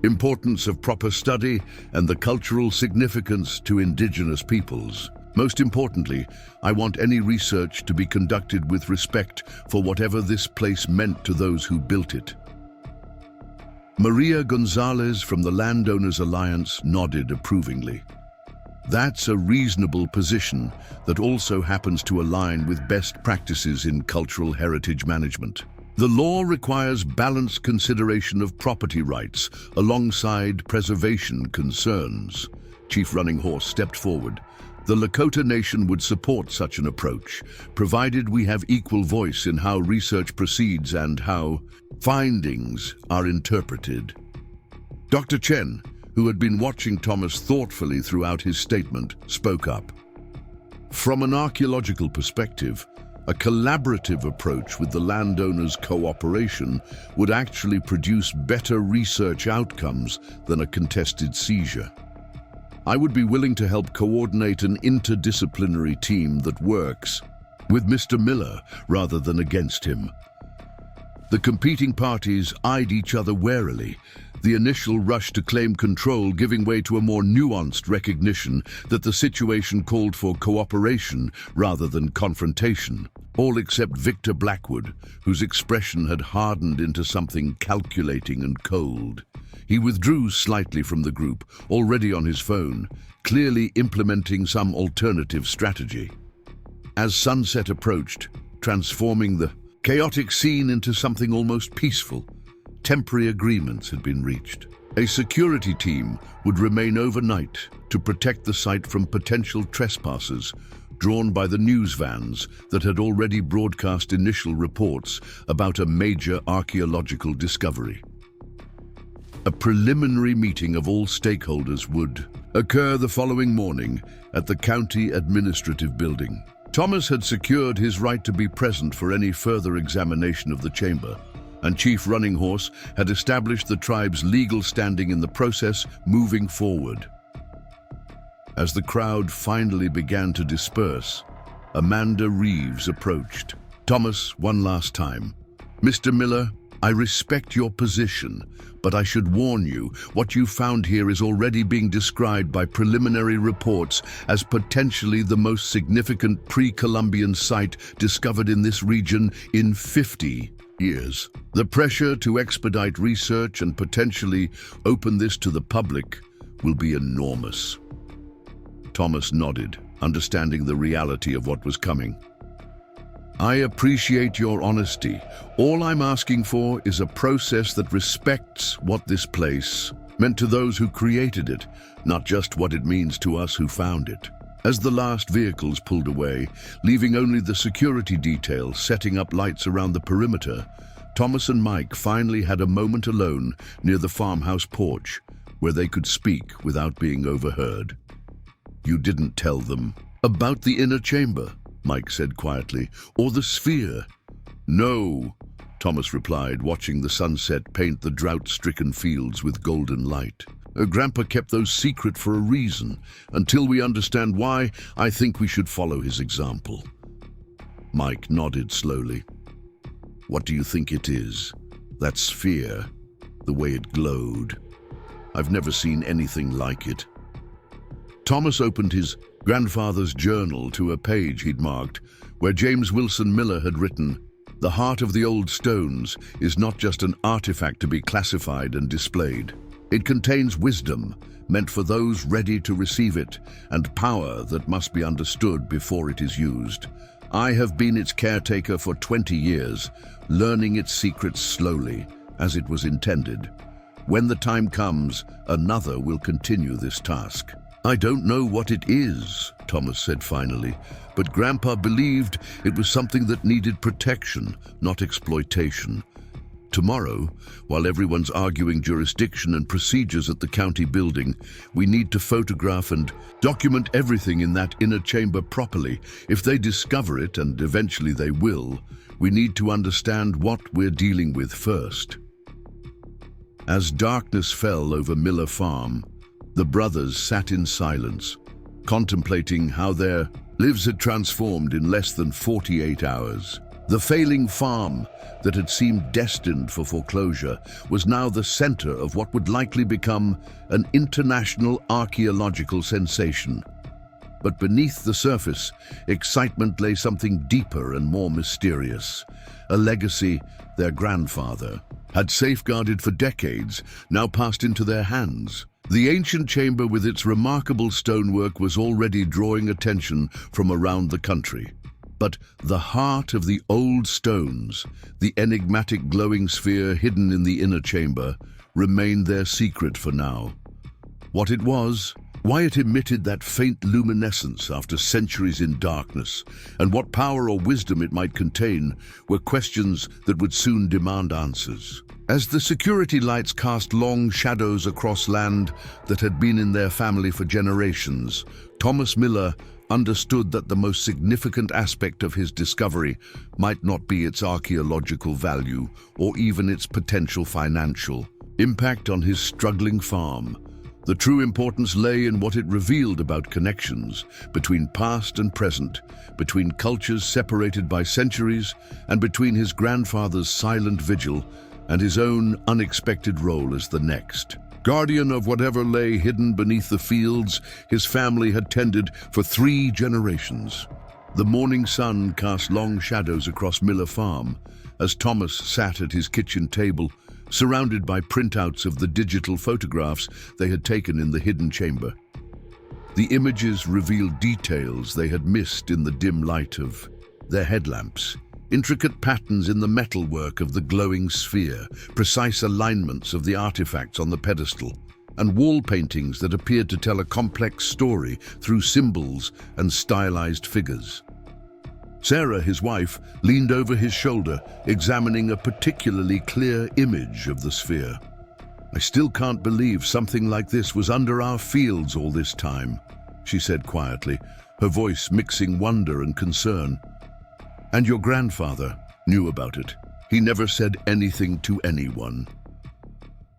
importance of proper study, and the cultural significance to indigenous peoples. Most importantly, I want any research to be conducted with respect for whatever this place meant to those who built it." Maria Gonzalez from the Landowners Alliance nodded approvingly. That's a reasonable position that also happens to align with best practices in cultural heritage management. The law requires balanced consideration of property rights alongside preservation concerns. Chief Running Horse stepped forward. The Lakota Nation would support such an approach, provided we have equal voice in how research proceeds and how findings are interpreted. Dr. Chen, who had been watching Thomas thoughtfully throughout his statement, spoke up. From an archaeological perspective, a collaborative approach with the landowners' cooperation would actually produce better research outcomes than a contested seizure. I would be willing to help coordinate an interdisciplinary team that works with Mr. Miller rather than against him. The competing parties eyed each other warily, the initial rush to claim control giving way to a more nuanced recognition that the situation called for cooperation rather than confrontation, all except Victor Blackwood, whose expression had hardened into something calculating and cold. He withdrew slightly from the group, already on his phone, clearly implementing some alternative strategy. As sunset approached, transforming the chaotic scene into something almost peaceful, temporary agreements had been reached. A security team would remain overnight to protect the site from potential trespassers, drawn by the news vans that had already broadcast initial reports about a major archaeological discovery. A preliminary meeting of all stakeholders would occur the following morning at the County Administrative Building. Thomas had secured his right to be present for any further examination of the chamber, and Chief Running Horse had established the tribe's legal standing in the process moving forward. As the crowd finally began to disperse, Amanda Reeves approached. Thomas, one last time. Mr. Miller, I respect your position, but I should warn you, what you found here is already being described by preliminary reports as potentially the most significant pre-Columbian site discovered in this region in 50 years. The pressure to expedite research and potentially open this to the public will be enormous. Thomas nodded, understanding the reality of what was coming. I appreciate your honesty. All I'm asking for is a process that respects what this place meant to those who created it, not just what it means to us who found it. As the last vehicles pulled away, leaving only the security detail setting up lights around the perimeter, Thomas and Mike finally had a moment alone near the farmhouse porch, where they could speak without being overheard. You didn't tell them about the inner chamber, Mike said quietly, or the sphere? No, Thomas replied, watching the sunset paint the drought-stricken fields with golden light. Grandpa kept those secret for a reason. Until we understand why, I think we should follow his example. Mike nodded slowly. What do you think it is? That sphere, the way it glowed. I've never seen anything like it. Thomas opened his grandfather's journal to a page he'd marked, where James Wilson Miller had written, "The heart of the old stones is not just an artifact to be classified and displayed. It contains wisdom, meant for those ready to receive it, and power that must be understood before it is used. I have been its caretaker for 20 years, learning its secrets slowly, as it was intended. When the time comes, another will continue this task." I don't know what it is, Thomas said finally, but Grandpa believed it was something that needed protection, not exploitation. Tomorrow, while everyone's arguing jurisdiction and procedures at the county building, we need to photograph and document everything in that inner chamber properly. If they discover it, and eventually they will, we need to understand what we're dealing with first. As darkness fell over Miller Farm, the brothers sat in silence, contemplating how their lives had transformed in less than 48 hours. The failing farm that had seemed destined for foreclosure was now the center of what would likely become an international archaeological sensation. But beneath the surface, excitement lay something deeper and more mysterious, a legacy their grandfather had safeguarded for decades, now passed into their hands. The ancient chamber with its remarkable stonework was already drawing attention from around the country. But the heart of the old stones, the enigmatic glowing sphere hidden in the inner chamber, remained their secret for now. What it was, why it emitted that faint luminescence after centuries in darkness, and what power or wisdom it might contain were questions that would soon demand answers. As the security lights cast long shadows across land that had been in their family for generations, Thomas Miller understood that the most significant aspect of his discovery might not be its archaeological value or even its potential financial impact on his struggling farm. The true importance lay in what it revealed about connections between past and present, between cultures separated by centuries, and between his grandfather's silent vigil and his own unexpected role as the next guardian of whatever lay hidden beneath the fields his family had tended for 3 generations. The morning sun cast long shadows across Miller Farm as Thomas sat at his kitchen table, surrounded by printouts of the digital photographs they had taken in the hidden chamber. The images revealed details they had missed in the dim light of their headlamps. Intricate patterns in the metalwork of the glowing sphere, precise alignments of the artifacts on the pedestal, and wall paintings that appeared to tell a complex story through symbols and stylized figures. Sarah, his wife, leaned over his shoulder, examining a particularly clear image of the sphere. "I still can't believe something like this was under our fields all this time," she said quietly, her voice mixing wonder and concern. "And your grandfather knew about it. He never said anything to anyone."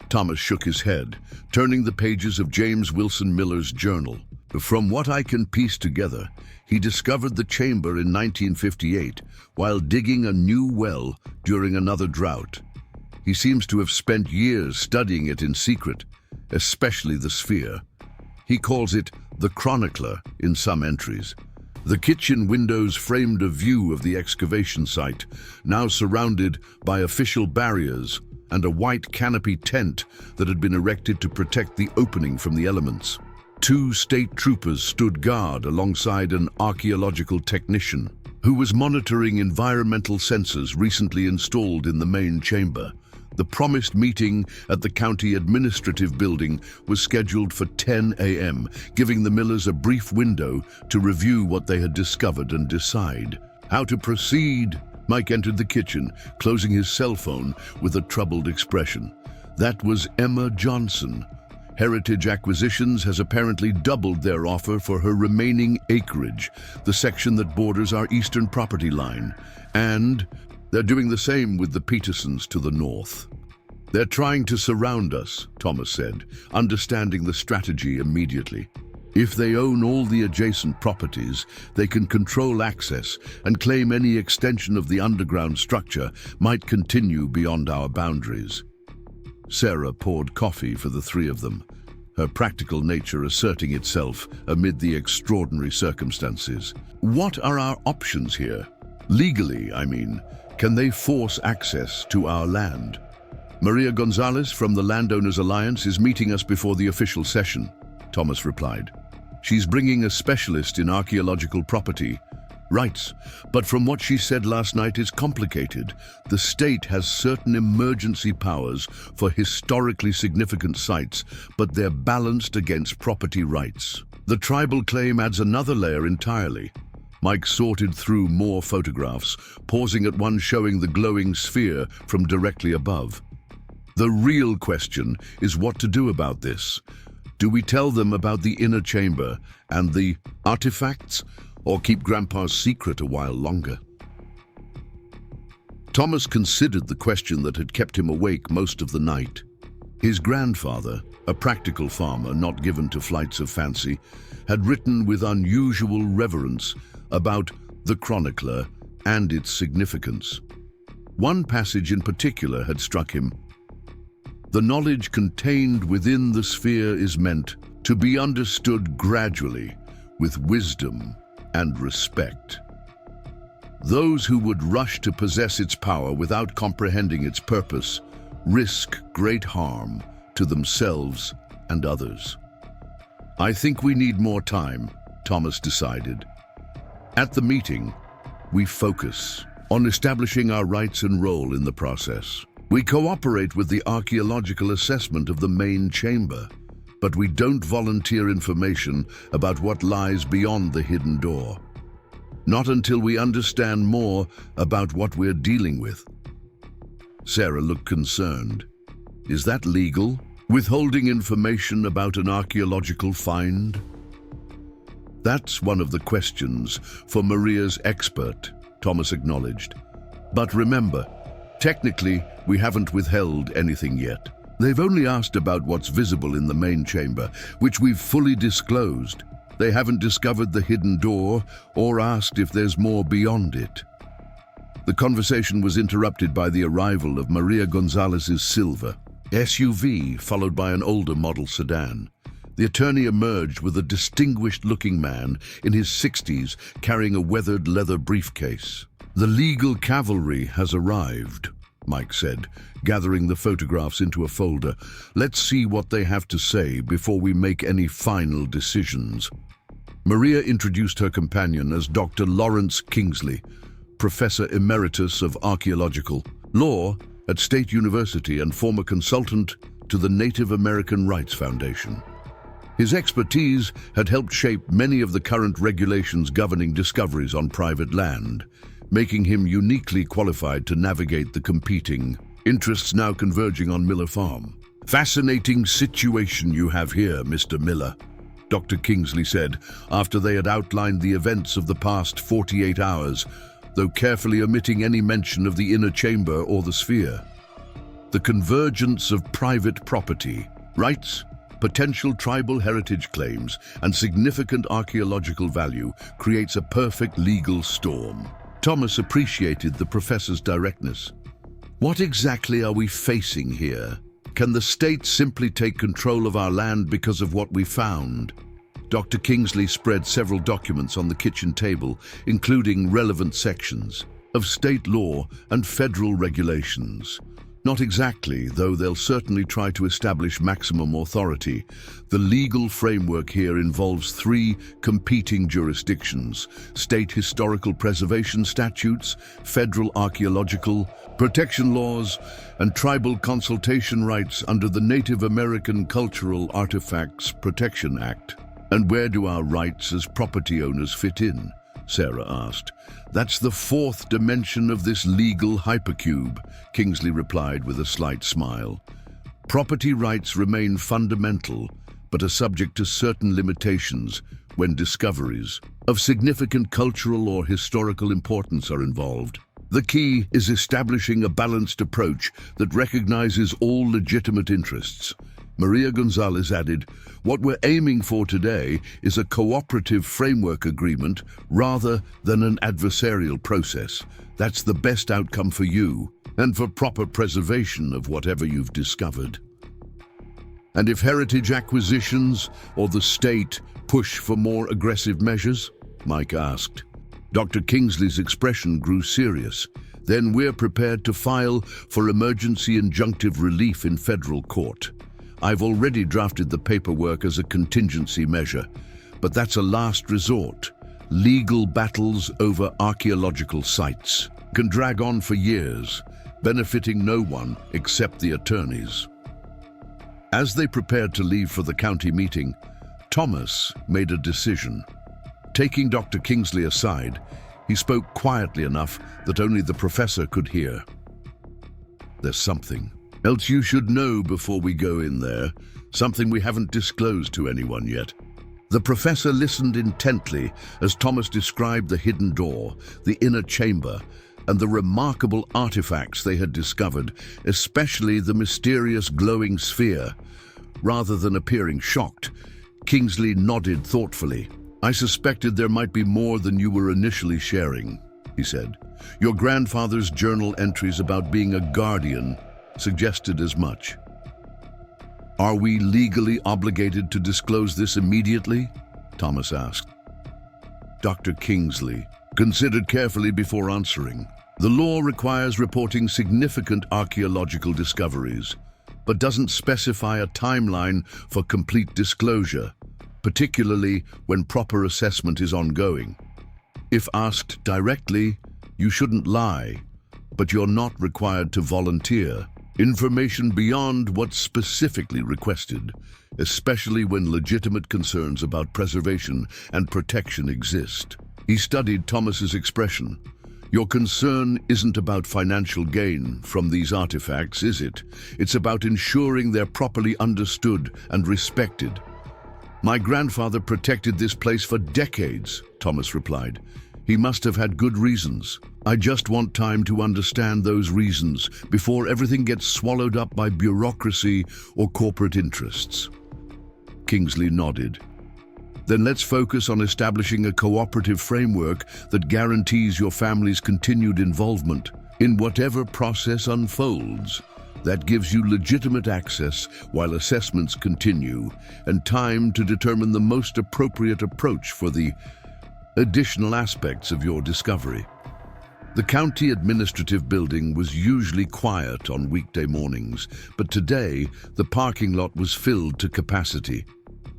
Thomas shook his head, turning the pages of James Wilson Miller's journal. "From what I can piece together, he discovered the chamber in 1958 while digging a new well during another drought. He seems to have spent years studying it in secret, especially the sphere. He calls it the chronicler in some entries. The kitchen windows framed a view of the excavation site, now surrounded by official barriers and a white canopy tent that had been erected to protect the opening from the elements. 2 state troopers stood guard alongside an archaeological technician who was monitoring environmental sensors recently installed in the main chamber. The promised meeting at the county administrative building was scheduled for 10 a.m., giving the Millers a brief window to review what they had discovered and decide how to proceed. Mike entered the kitchen, closing his cell phone with a troubled expression. That was Emma Johnson. Heritage Acquisitions has apparently doubled their offer for her remaining acreage, the section that borders our eastern property line, and they're doing the same with the Petersons to the north. "They're trying to surround us," Thomas said, understanding the strategy immediately. "If they own all the adjacent properties, they can control access and claim any extension of the underground structure might continue beyond our boundaries." Sarah poured coffee for the 3 of them, her practical nature asserting itself amid the extraordinary circumstances. "What are our options here? Legally, I mean. Can they force access to our land?" "Maria Gonzalez from the Landowners Alliance is meeting us before the official session," Thomas replied. "She's bringing a specialist in archaeological property rights, but from what she said last night is complicated. The state has certain emergency powers for historically significant sites, but they're balanced against property rights. The tribal claim adds another layer entirely." Mike sorted through more photographs, pausing at one showing the glowing sphere from directly above. "The real question is what to do about this. Do we tell them about the inner chamber and the artifacts, or keep Grandpa's secret a while longer?" Thomas considered the question that had kept him awake most of the night. His grandfather, a practical farmer not given to flights of fancy, had written with unusual reverence about the chronicler and its significance. One passage in particular had struck him. "The knowledge contained within the sphere is meant to be understood gradually, with wisdom and respect. Those who would rush to possess its power without comprehending its purpose risk great harm to themselves and others. I think we need more time, Thomas decided. At the meeting, we focus on establishing our rights and role in the process. We cooperate with the archaeological assessment of the main chamber, but we don't volunteer information about what lies beyond the hidden door. Not until we understand more about what we're dealing with. Sarah looked concerned. Is that legal? Withholding information about an archaeological find? That's one of the questions for Maria's expert, Thomas acknowledged. But remember, technically, we haven't withheld anything yet. They've only asked about what's visible in the main chamber, which we've fully disclosed. They haven't discovered the hidden door or asked if there's more beyond it. The conversation was interrupted by the arrival of Maria Gonzalez's silver SUV, followed by an older model sedan. The attorney emerged with a distinguished-looking man in his 60s carrying a weathered leather briefcase. "The legal cavalry has arrived," Mike said, gathering the photographs into a folder. "Let's see what they have to say before we make any final decisions." Maria introduced her companion as Dr. Lawrence Kingsley, Professor Emeritus of Archaeological Law at State University and former consultant to the Native American Rights Foundation. His expertise had helped shape many of the current regulations governing discoveries on private land, making him uniquely qualified to navigate the competing interests now converging on Miller Farm. "Fascinating situation you have here, Mr. Miller," Dr. Kingsley said, after they had outlined the events of the past 48 hours, though carefully omitting any mention of the inner chamber or the sphere. "The convergence of private property, rights, potential tribal heritage claims, and significant archaeological value creates a perfect legal storm." Thomas appreciated the professor's directness. "What exactly are we facing here? Can the state simply take control of our land because of what we found?" Dr. Kingsley spread several documents on the kitchen table, including relevant sections of state law and federal regulations. "Not exactly, though they'll certainly try to establish maximum authority. The legal framework here involves 3 competing jurisdictions: state historical preservation statutes, federal archaeological protection laws, and tribal consultation rights under the Native American Cultural Artifacts Protection Act." "And where do our rights as property owners fit in?" Sarah asked. "That's the 4th dimension of this legal hypercube," Kingsley replied with a slight smile. "Property rights remain fundamental, but are subject to certain limitations when discoveries of significant cultural or historical importance are involved. The key is establishing a balanced approach that recognizes all legitimate interests." Maria Gonzalez added, "What we're aiming for today is a cooperative framework agreement rather than an adversarial process. That's the best outcome for you and for proper preservation of whatever you've discovered." "And if heritage acquisitions or the state push for more aggressive measures?" Mike asked. Dr. Kingsley's expression grew serious. "Then we're prepared to file for emergency injunctive relief in federal court. I've already drafted the paperwork as a contingency measure, but that's a last resort. Legal battles over archaeological sites can drag on for years, benefiting no one except the attorneys." As they prepared to leave for the county meeting, Thomas made a decision. Taking Dr. Kingsley aside, he spoke quietly enough that only the professor could hear. "There's something else you should know before we go in there, something we haven't disclosed to anyone yet." The professor listened intently as Thomas described the hidden door, the inner chamber, and the remarkable artifacts they had discovered, especially the mysterious glowing sphere. Rather than appearing shocked, Kingsley nodded thoughtfully. "I suspected there might be more than you were initially sharing," he said. "Your grandfather's journal entries about being a guardian suggested as much." "Are we legally obligated to disclose this immediately?" Thomas asked. Dr. Kingsley considered carefully before answering. The law requires reporting significant archaeological discoveries, but doesn't specify a timeline for complete disclosure, particularly when proper assessment is ongoing. If asked directly, you shouldn't lie, but you're not required to volunteer information beyond what's specifically requested, especially when legitimate concerns about preservation and protection exist. He studied Thomas's expression. Your concern isn't about financial gain from these artifacts, is it? It's about ensuring they're properly understood and respected. My grandfather protected this place for decades, Thomas replied. He must have had good reasons. I just want time to understand those reasons before everything gets swallowed up by bureaucracy or corporate interests. Kingsley nodded. Then let's focus on establishing a cooperative framework that guarantees your family's continued involvement in whatever process unfolds. That gives you legitimate access while assessments continue and time to determine the most appropriate approach for the additional aspects of your discovery. The county administrative building was usually quiet on weekday mornings, but today the parking lot was filled to capacity.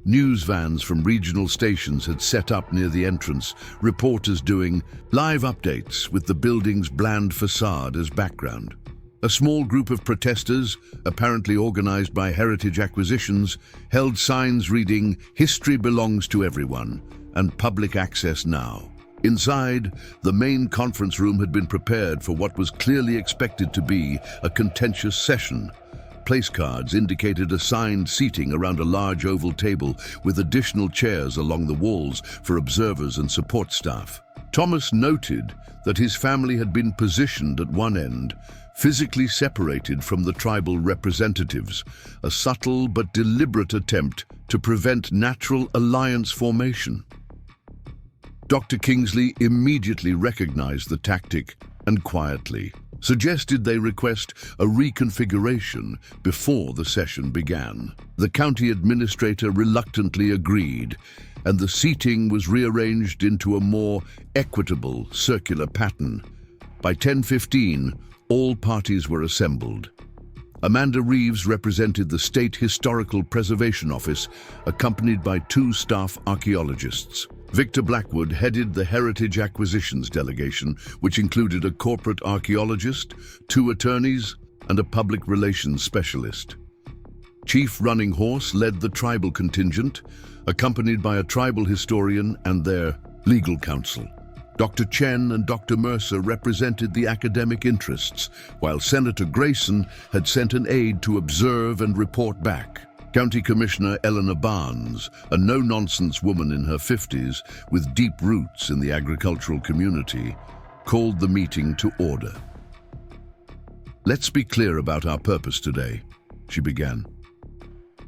News vans from regional stations had set up near the entrance, reporters doing live updates with the building's bland facade as background. A small group of protesters, apparently organized by Heritage Acquisitions, held signs reading, "History belongs to everyone," and "Public access now." Inside, the main conference room had been prepared for what was clearly expected to be a contentious session. Place cards indicated assigned seating around a large oval table with additional chairs along the walls for observers and support staff. Thomas noted that his family had been positioned at one end, physically separated from the tribal representatives, a subtle but deliberate attempt to prevent natural alliance formation. Dr. Kingsley immediately recognized the tactic and quietly suggested they request a reconfiguration before the session began. The county administrator reluctantly agreed, and the seating was rearranged into a more equitable circular pattern. By 10:15, all parties were assembled. Amanda Reeves represented the State Historical Preservation Office, accompanied by 2 staff archaeologists. Victor Blackwood headed the Heritage Acquisitions delegation, which included a corporate archaeologist, 2 attorneys, and a public relations specialist. Chief Running Horse led the tribal contingent, accompanied by a tribal historian and their legal counsel. Dr. Chen and Dr. Mercer represented the academic interests, while Senator Grayson had sent an aide to observe and report back. County Commissioner Eleanor Barnes, a no-nonsense woman in her 50s with deep roots in the agricultural community, called the meeting to order. "Let's be clear about our purpose today," she began.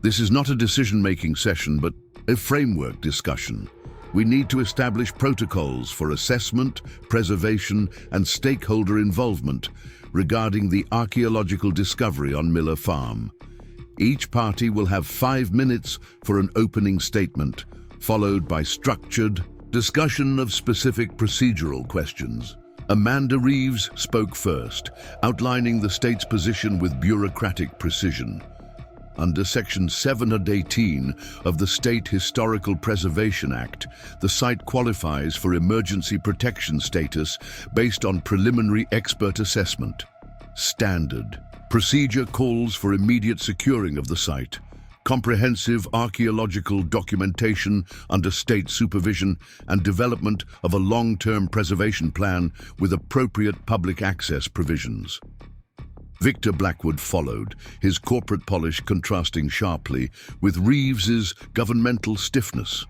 "This is not a decision-making session, but a framework discussion. We need to establish protocols for assessment, preservation, and stakeholder involvement regarding the archaeological discovery on Miller Farm. Each party will have 5 minutes for an opening statement, followed by structured discussion of specific procedural questions. Amanda Reeves spoke first, outlining the state's position with bureaucratic precision. Under Section 718 of the State Historical Preservation Act, the site qualifies for emergency protection status based on preliminary expert assessment. Standard procedure calls for immediate securing of the site, comprehensive archaeological documentation under state supervision, and development of a long-term preservation plan with appropriate public access provisions. Victor Blackwood followed, his corporate polish contrasting sharply with Reeves's governmental stiffness.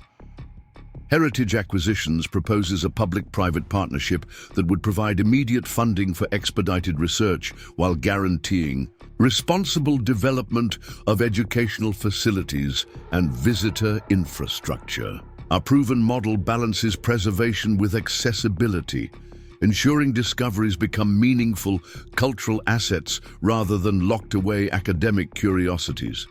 Heritage Acquisitions proposes a public-private partnership that would provide immediate funding for expedited research while guaranteeing responsible development of educational facilities and visitor infrastructure. Our proven model balances preservation with accessibility, ensuring discoveries become meaningful cultural assets rather than locked-away academic curiosities.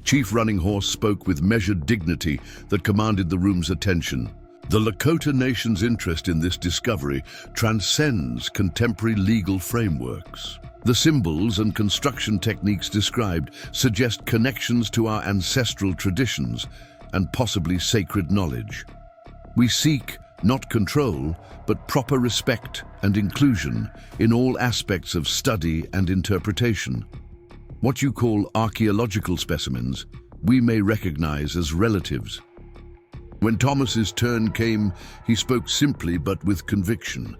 Chief Running Horse spoke with measured dignity that commanded the room's attention. The Lakota Nation's interest in this discovery transcends contemporary legal frameworks. The symbols and construction techniques described suggest connections to our ancestral traditions and possibly sacred knowledge. We seek not control, but proper respect and inclusion in all aspects of study and interpretation. What you call archaeological specimens, we may recognize as relatives. When Thomas's turn came, he spoke simply but with conviction.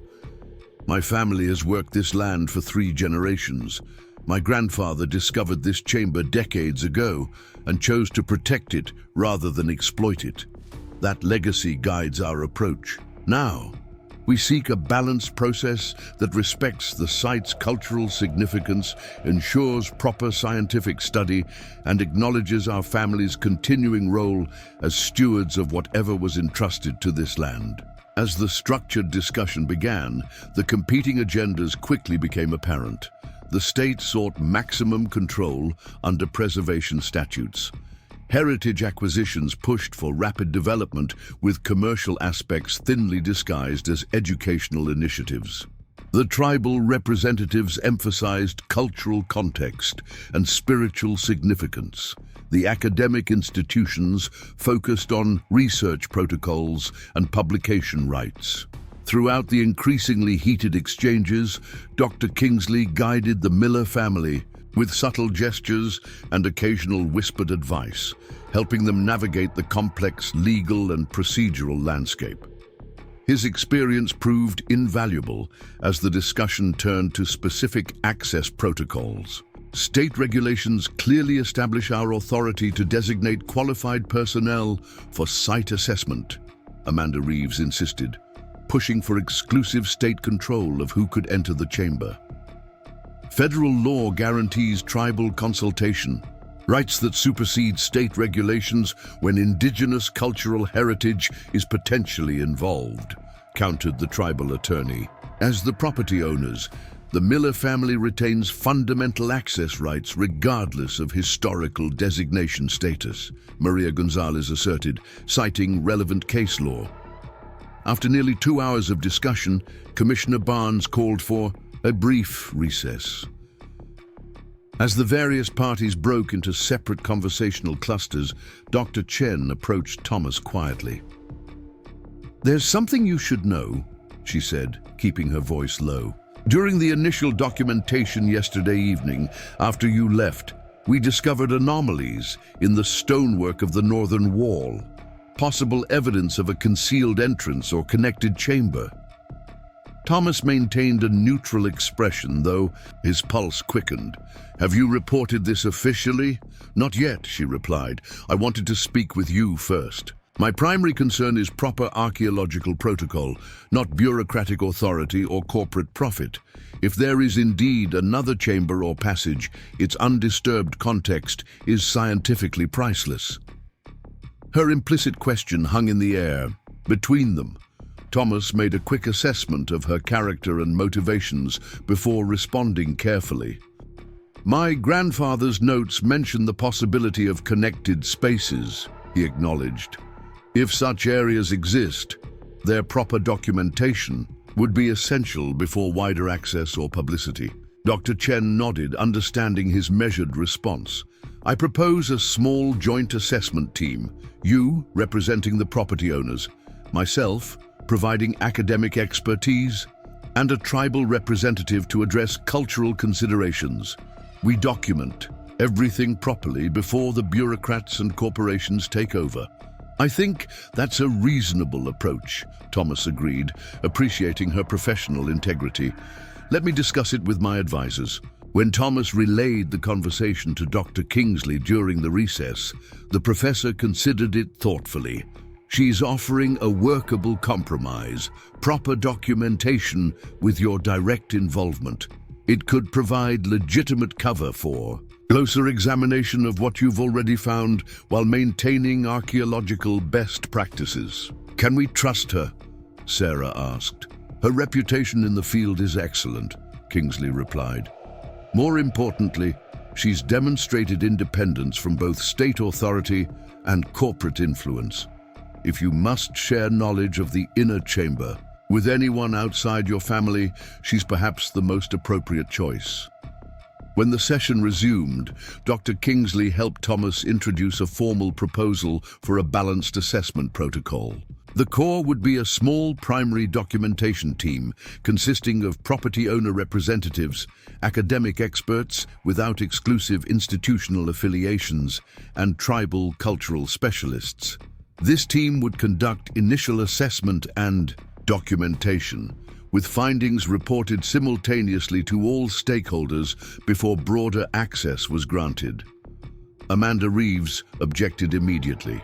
My family has worked this land for 3 generations. My grandfather discovered this chamber decades ago and chose to protect it rather than exploit it. That legacy guides our approach. Now, we seek a balanced process that respects the site's cultural significance, ensures proper scientific study, and acknowledges our family's continuing role as stewards of whatever was entrusted to this land. As the structured discussion began, the competing agendas quickly became apparent. The state sought maximum control under preservation statutes. Heritage acquisitions pushed for rapid development, with commercial aspects thinly disguised as educational initiatives. The tribal representatives emphasized cultural context and spiritual significance. The academic institutions focused on research protocols and publication rights. Throughout the increasingly heated exchanges, Dr. Kingsley guided the Miller family with subtle gestures and occasional whispered advice, helping them navigate the complex legal and procedural landscape. His experience proved invaluable as the discussion turned to specific access protocols. State regulations clearly establish our authority to designate qualified personnel for site assessment, Amanda Reeves insisted, pushing for exclusive state control of who could enter the chamber. Federal law guarantees tribal consultation, rights that supersede state regulations when indigenous cultural heritage is potentially involved, countered the tribal attorney. As the property owners, the Miller family retains fundamental access rights regardless of historical designation status, Maria Gonzalez asserted, citing relevant case law. After nearly 2 hours of discussion, Commissioner Barnes called for a brief recess. As the various parties broke into separate conversational clusters, Dr. Chen approached Thomas quietly. "There's something you should know," she said, keeping her voice low. "During the initial documentation yesterday evening, after you left, we discovered anomalies in the stonework of the northern wall, possible evidence of a concealed entrance or connected chamber." Thomas maintained a neutral expression, though his pulse quickened. "Have you reported this officially?" "Not yet," she replied. "I wanted to speak with you first. My primary concern is proper archaeological protocol, not bureaucratic authority or corporate profit. If there is indeed another chamber or passage, its undisturbed context is scientifically priceless." Her implicit question hung in the air. Between them, Thomas made a quick assessment of her character and motivations before responding carefully. "My grandfather's notes mention the possibility of connected spaces," he acknowledged. "If such areas exist, their proper documentation would be essential before wider access or publicity." Dr. Chen nodded, understanding his measured response. "I propose a small joint assessment team, you representing the property owners, myself providing academic expertise, and a tribal representative to address cultural considerations. We document everything properly before the bureaucrats and corporations take over." "I think that's a reasonable approach," Thomas agreed, appreciating her professional integrity. "Let me discuss it with my advisors." When Thomas relayed the conversation to Dr. Kingsley during the recess, the professor considered it thoughtfully. "She's offering a workable compromise, proper documentation with your direct involvement. It could provide legitimate cover for closer examination of what you've already found while maintaining archaeological best practices." "Can we trust her?" Sarah asked. "Her reputation in the field is excellent," Kingsley replied. "More importantly, she's demonstrated independence from both state authority and corporate influence. if you must share knowledge of the inner chamber with anyone outside your family, she's perhaps the most appropriate choice. When the session resumed, Dr. Kingsley helped Thomas introduce a formal proposal for a balanced assessment protocol. The core would be a small primary documentation team consisting of property owner representatives, academic experts without exclusive institutional affiliations, and tribal cultural specialists. This team would conduct initial assessment and documentation, with findings reported simultaneously to all stakeholders before broader access was granted. Amanda Reeves objected immediately.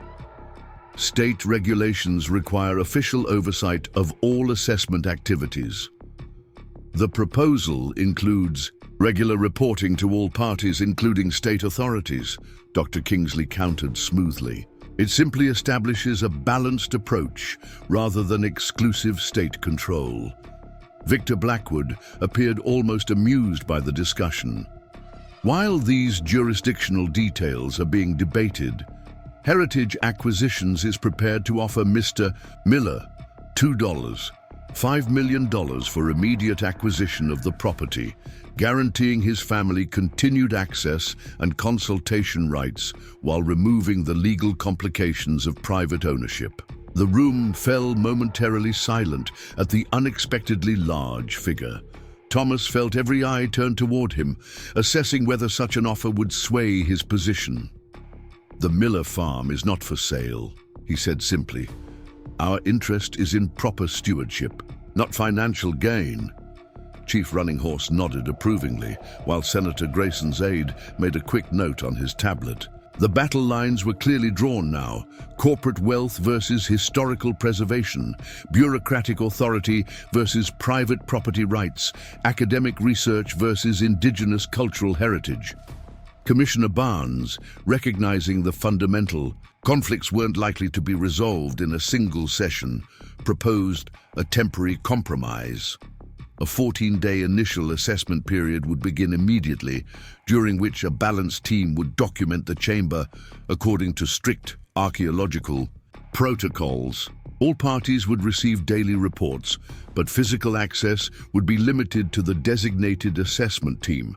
State regulations require official oversight of all assessment activities. The proposal includes regular reporting to all parties, including state authorities, Dr. Kingsley countered smoothly. It simply establishes a balanced approach rather than exclusive state control. Victor Blackwood appeared almost amused by the discussion. While these jurisdictional details are being debated, Heritage Acquisitions is prepared to offer Mr. Miller $5 million for immediate acquisition of the property, guaranteeing his family continued access and consultation rights while removing the legal complications of private ownership. The room fell momentarily silent at the unexpectedly large figure. Thomas felt every eye turned toward him, assessing whether such an offer would sway his position. "The Miller farm is not for sale," he said simply. "Our interest is in proper stewardship, not financial gain." Chief Running Horse nodded approvingly, while Senator Grayson's aide made a quick note on his tablet. The battle lines were clearly drawn now: corporate wealth versus historical preservation, bureaucratic authority versus private property rights, academic research versus indigenous cultural heritage. Commissioner Barnes, recognizing the fundamental conflicts weren't likely to be resolved in a single session, proposed a temporary compromise. A 14-day initial assessment period would begin immediately, during which a balanced team would document the chamber according to strict archaeological protocols. All parties would receive daily reports, but physical access would be limited to the designated assessment team.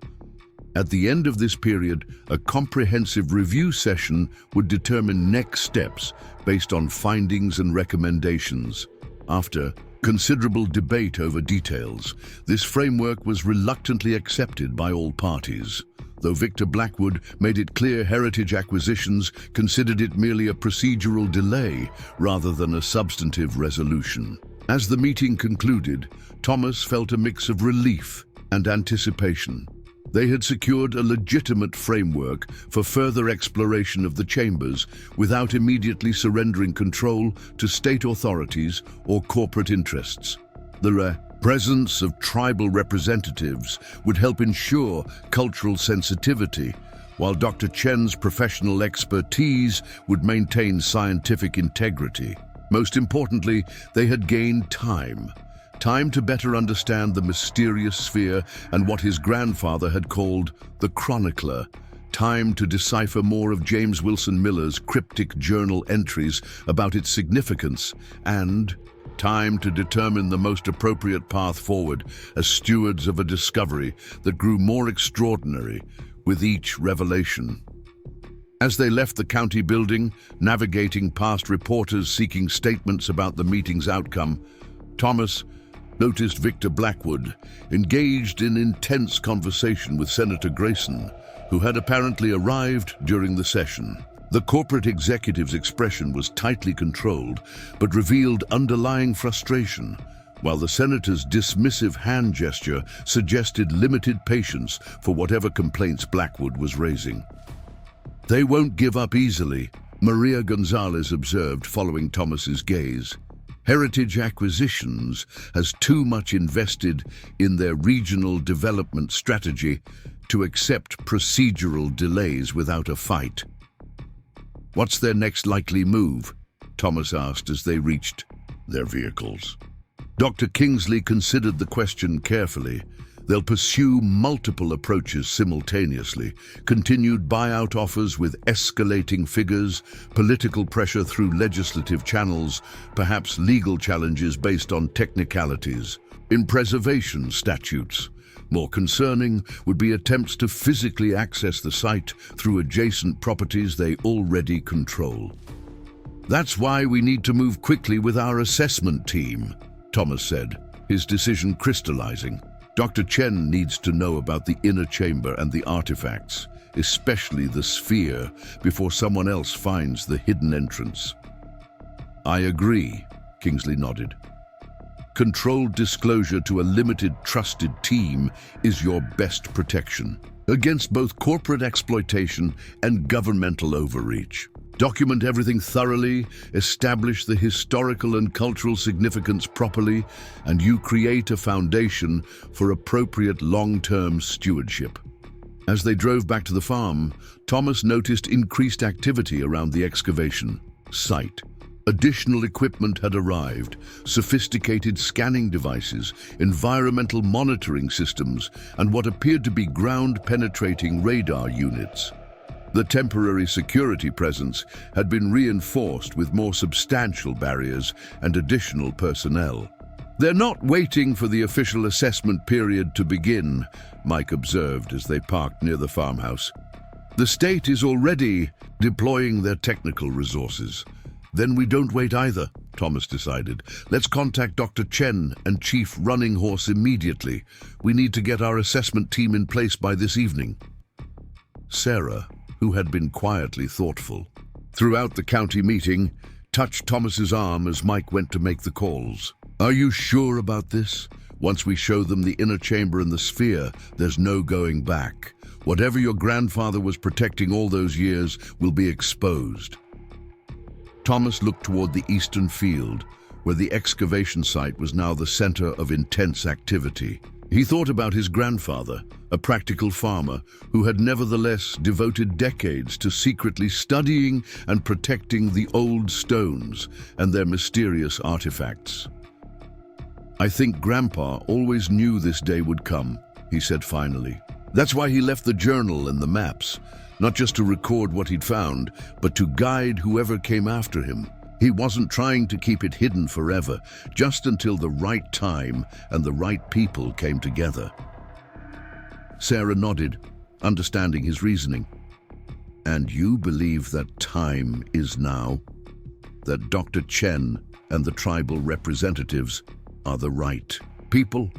At the end of this period, a comprehensive review session would determine next steps based on findings and recommendations. After considerable debate over details, this framework was reluctantly accepted by all parties. Though Victor Blackwood made it clear Heritage Acquisitions considered it merely a procedural delay rather than a substantive resolution. As the meeting concluded, Thomas felt a mix of relief and anticipation. They had secured a legitimate framework for further exploration of the chambers without immediately surrendering control to state authorities or corporate interests. The presence of tribal representatives would help ensure cultural sensitivity, while Dr. Chen's professional expertise would maintain scientific integrity. Most importantly, they had gained time to better understand the mysterious sphere and what his grandfather had called the chronicler, time to decipher more of James Wilson Miller's cryptic journal entries about its significance, and time to determine the most appropriate path forward as stewards of a discovery that grew more extraordinary with each revelation. As they left the county building, navigating past reporters seeking statements about the meeting's outcome, Thomas noticed Victor Blackwood engaged in intense conversation with Senator Grayson, who had apparently arrived during the session. The corporate executive's expression was tightly controlled, but revealed underlying frustration, while the senator's dismissive hand gesture suggested limited patience for whatever complaints Blackwood was raising. "They won't give up easily," Maria Gonzalez observed following Thomas's gaze. "Heritage Acquisitions has too much invested in their regional development strategy to accept procedural delays without a fight." "What's their next likely move?" Thomas asked as they reached their vehicles. Dr. Kingsley considered the question carefully, They'll pursue multiple approaches simultaneously, continued buyout offers with escalating figures, political pressure through legislative channels, perhaps legal challenges based on technicalities. In preservation statutes, more concerning would be attempts to physically access the site through adjacent properties they already control. That's why we need to move quickly with our assessment team, Thomas said, his decision crystallizing. Dr. Chen needs to know about the inner chamber and the artifacts, especially the sphere, before someone else finds the hidden entrance. I agree, Kingsley nodded. Controlled disclosure to a limited, trusted team is your best protection against both corporate exploitation and governmental overreach. Document everything thoroughly, establish the historical and cultural significance properly, and you create a foundation for appropriate long-term stewardship. As they drove back to the farm, Thomas noticed increased activity around the excavation site. Additional equipment had arrived, sophisticated scanning devices, environmental monitoring systems, and what appeared to be ground-penetrating radar units. The temporary security presence had been reinforced with more substantial barriers and additional personnel. They're not waiting for the official assessment period to begin, Mike observed as they parked near the farmhouse. The state is already deploying their technical resources. Then we don't wait either, Thomas decided. Let's contact Dr. Chen and Chief Running Horse immediately. We need to get our assessment team in place by this evening. Sarah, who had been quietly thoughtful throughout the county meeting, touched Thomas's arm as Mike went to make the calls. Are you sure about this? Once we show them the inner chamber and the sphere, there's no going back. Whatever your grandfather was protecting all those years will be exposed. Thomas looked toward the eastern field, where the excavation site was now the center of intense activity. He thought about his grandfather, a practical farmer who had nevertheless devoted decades to secretly studying and protecting the old stones and their mysterious artifacts. I think Grandpa always knew this day would come, he said finally. That's why he left the journal and the maps, not just to record what he'd found, but to guide whoever came after him. He wasn't trying to keep it hidden forever, just until the right time and the right people came together. Sarah nodded, understanding his reasoning. And you believe that time is now? That Dr. Chen and the tribal representatives are the right people?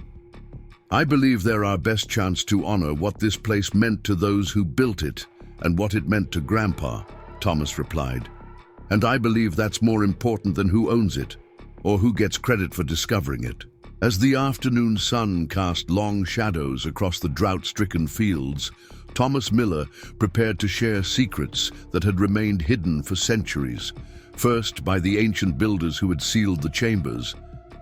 I believe they're our best chance to honor what this place meant to those who built it and what it meant to Grandpa, Thomas replied. And I believe that's more important than who owns it, or who gets credit for discovering it. As the afternoon sun cast long shadows across the drought-stricken fields, Thomas Miller prepared to share secrets that had remained hidden for centuries, first by the ancient builders who had sealed the chambers,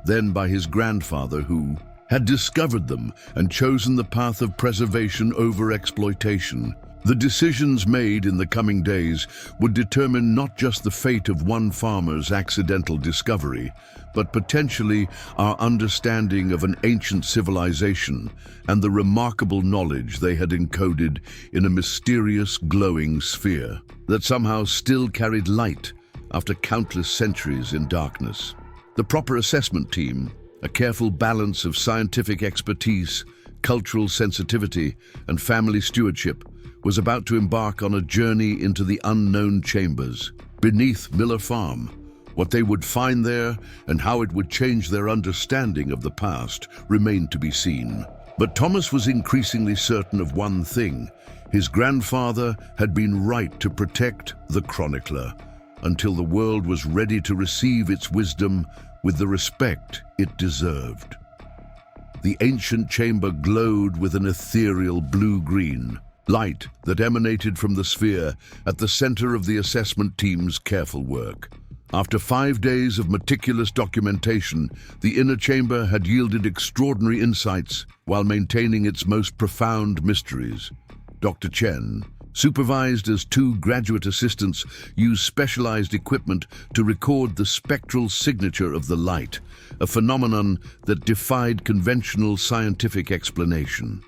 then by his grandfather who had discovered them and chosen the path of preservation over exploitation. The decisions made in the coming days would determine not just the fate of one farmer's accidental discovery, but potentially our understanding of an ancient civilization and the remarkable knowledge they had encoded in a mysterious glowing sphere that somehow still carried light after countless centuries in darkness. The proper assessment team, a careful balance of scientific expertise, cultural sensitivity, and family stewardship, was about to embark on a journey into the unknown chambers beneath Miller Farm. What they would find there and how it would change their understanding of the past remained to be seen. But Thomas was increasingly certain of one thing. His grandfather had been right to protect the chronicler until the world was ready to receive its wisdom with the respect it deserved. The ancient chamber glowed with an ethereal blue-green light that emanated from the sphere at the center of the assessment team's careful work. After 5 days of meticulous documentation, the inner chamber had yielded extraordinary insights while maintaining its most profound mysteries. Dr. Chen, supervised as two graduate assistants use specialized equipment to record the spectral signature of the light, a phenomenon that defied conventional scientific explanation.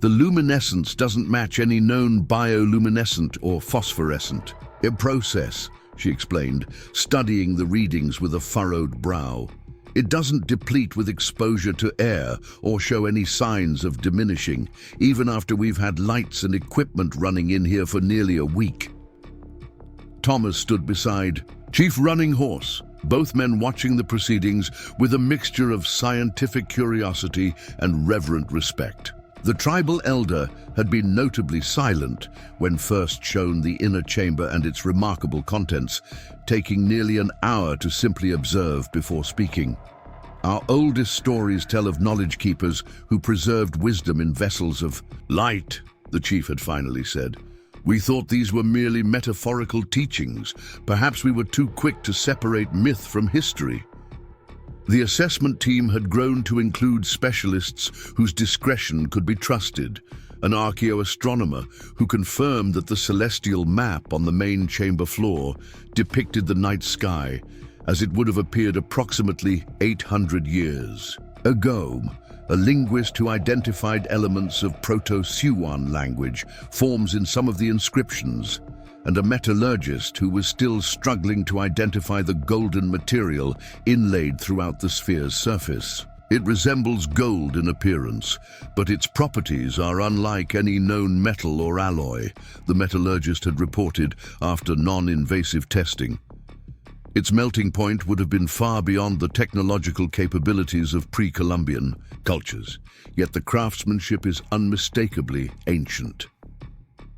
The luminescence doesn't match any known bioluminescent or phosphorescent. A process, she explained, studying the readings with a furrowed brow. It doesn't deplete with exposure to air or show any signs of diminishing, even after we've had lights and equipment running in here for nearly a week. Thomas stood beside Chief Running Horse, both men watching the proceedings with a mixture of scientific curiosity and reverent respect. The tribal elder had been notably silent when first shown the inner chamber and its remarkable contents, taking nearly an hour to simply observe before speaking. Our oldest stories tell of knowledge keepers who preserved wisdom in vessels of light, the chief had finally said. We thought these were merely metaphorical teachings. Perhaps we were too quick to separate myth from history. The assessment team had grown to include specialists whose discretion could be trusted, an archaeoastronomer who confirmed that the celestial map on the main chamber floor depicted the night sky as it would have appeared approximately 800 years ago, a linguist who identified elements of Proto-Siouan language, forms in some of the inscriptions, and a metallurgist who was still struggling to identify the golden material inlaid throughout the sphere's surface. It resembles gold in appearance, but its properties are unlike any known metal or alloy, the metallurgist had reported after non-invasive testing. Its melting point would have been far beyond the technological capabilities of pre-Columbian cultures, yet the craftsmanship is unmistakably ancient.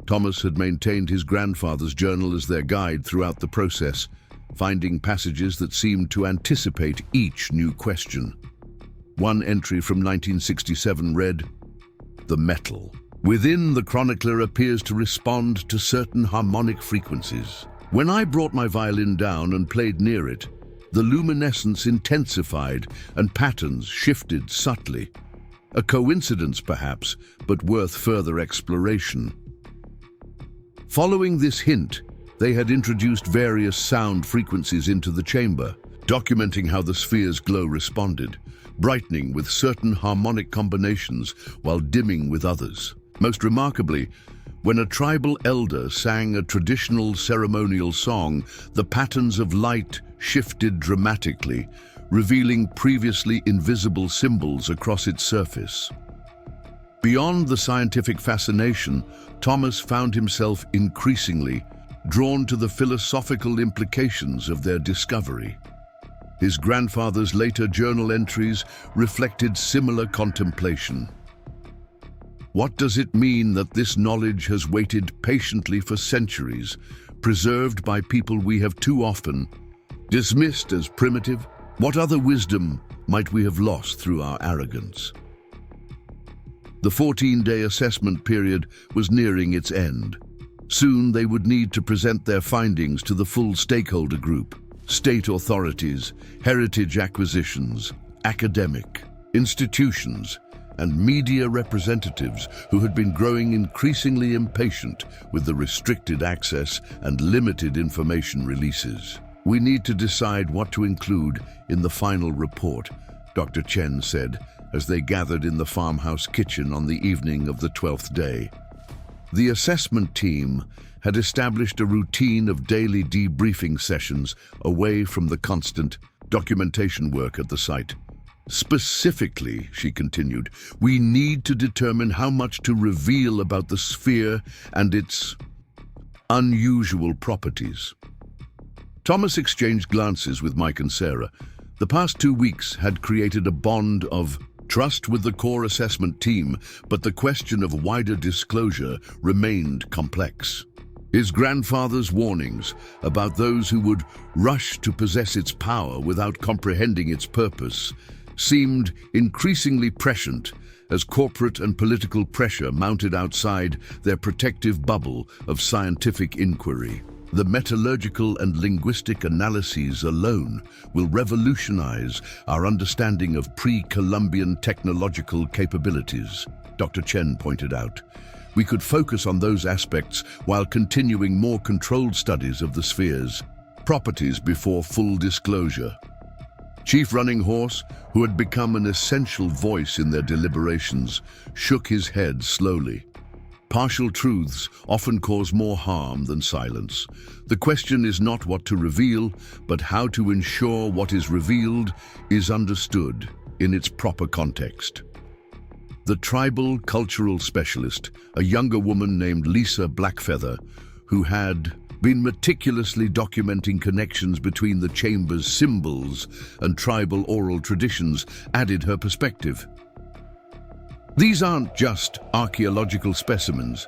Thomas had maintained his grandfather's journal as their guide throughout the process, finding passages that seemed to anticipate each new question. One entry from 1967 read, "The metal within the chronicler appears to respond to certain harmonic frequencies. When I brought my violin down and played near it, the luminescence intensified and patterns shifted subtly. A coincidence perhaps, but worth further exploration." Following this hint, they had introduced various sound frequencies into the chamber, documenting how the sphere's glow responded, brightening with certain harmonic combinations while dimming with others. Most remarkably, when a tribal elder sang a traditional ceremonial song, the patterns of light shifted dramatically, revealing previously invisible symbols across its surface. Beyond the scientific fascination, Thomas found himself increasingly drawn to the philosophical implications of their discovery. His grandfather's later journal entries reflected similar contemplation. What does it mean that this knowledge has waited patiently for centuries, preserved by people we have too often dismissed as primitive? What other wisdom might we have lost through our arrogance? The 14-day assessment period was nearing its end. Soon they would need to present their findings to the full stakeholder group: state authorities, heritage acquisitions, academic institutions, and media representatives who had been growing increasingly impatient with the restricted access and limited information releases. "We need to decide what to include in the final report," Dr. Chen said, as they gathered in the farmhouse kitchen on the evening of the 12th day. The assessment team had established a routine of daily debriefing sessions away from the constant documentation work at the site. "Specifically," she continued, "we need to determine how much to reveal about the sphere and its unusual properties." Thomas exchanged glances with Mike and Sarah. The past 2 weeks had created a bond of trust with the core assessment team, but the question of wider disclosure remained complex. His grandfather's warnings about those who would rush to possess its power without comprehending its purpose seemed increasingly prescient as corporate and political pressure mounted outside their protective bubble of scientific inquiry. The metallurgical and linguistic analyses alone will revolutionize our understanding of pre-Columbian technological capabilities, Dr. Chen pointed out. we could focus on those aspects while continuing more controlled studies of the sphere's properties before full disclosure. Chief Running Horse, who had become an essential voice in their deliberations, shook his head slowly. Partial truths often cause more harm than silence. The question is not what to reveal, but how to ensure what is revealed is understood in its proper context. The tribal cultural specialist, a younger woman named Lisa Blackfeather, who had been meticulously documenting connections between the chamber's symbols and tribal oral traditions, added her perspective. These aren't just archaeological specimens.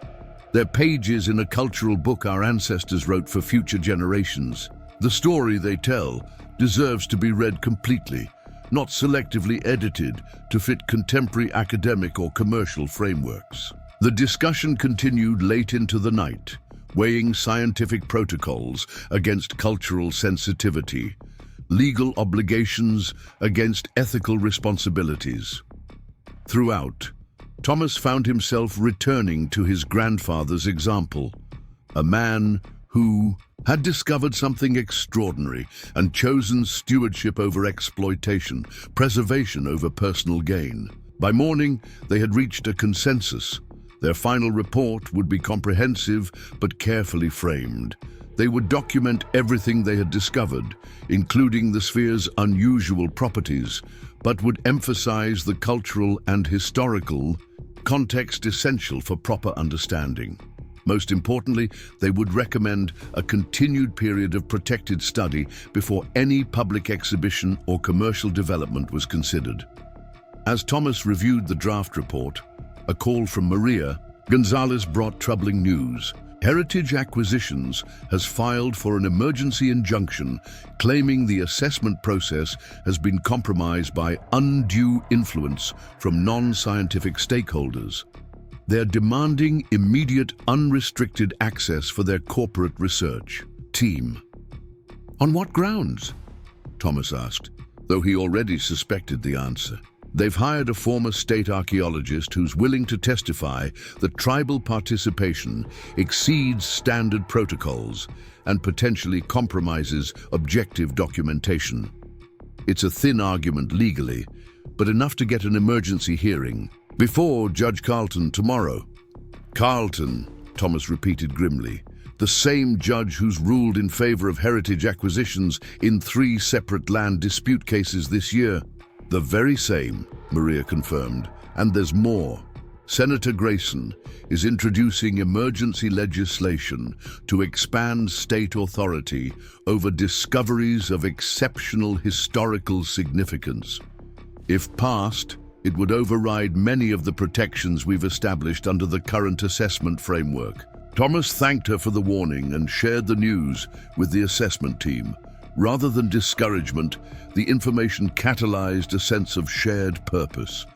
They're pages in a cultural book our ancestors wrote for future generations. The story they tell deserves to be read completely, not selectively edited to fit contemporary academic or commercial frameworks. The discussion continued late into the night, weighing scientific protocols against cultural sensitivity, legal obligations against ethical responsibilities. Throughout, Thomas found himself returning to his grandfather's example, a man who had discovered something extraordinary and chosen stewardship over exploitation, preservation over personal gain. By morning, they had reached a consensus. Their final report would be comprehensive but carefully framed. They would document everything they had discovered, including the sphere's unusual properties, but would emphasize the cultural and historical context essential for proper understanding. Most importantly, they would recommend a continued period of protected study before any public exhibition or commercial development was considered. As Thomas reviewed the draft report, a call from Maria Gonzalez brought troubling news. Heritage Acquisitions has filed for an emergency injunction claiming the assessment process has been compromised by undue influence from non-scientific stakeholders. They're demanding immediate, unrestricted access for their corporate research team. On what grounds? Thomas asked, though he already suspected the answer. They've hired a former state archaeologist who's willing to testify that tribal participation exceeds standard protocols and potentially compromises objective documentation. It's a thin argument legally, but enough to get an emergency hearing before Judge Carlton tomorrow. Carlton, Thomas repeated grimly, the same judge who's ruled in favor of heritage acquisitions in 3 separate land dispute cases this year. The very same, Maria confirmed, and there's more. Senator Grayson is introducing emergency legislation to expand state authority over discoveries of exceptional historical significance. If passed, it would override many of the protections we've established under the current assessment framework. Thomas thanked her for the warning and shared the news with the assessment team. Rather than discouragement, the information catalyzed a sense of shared purpose.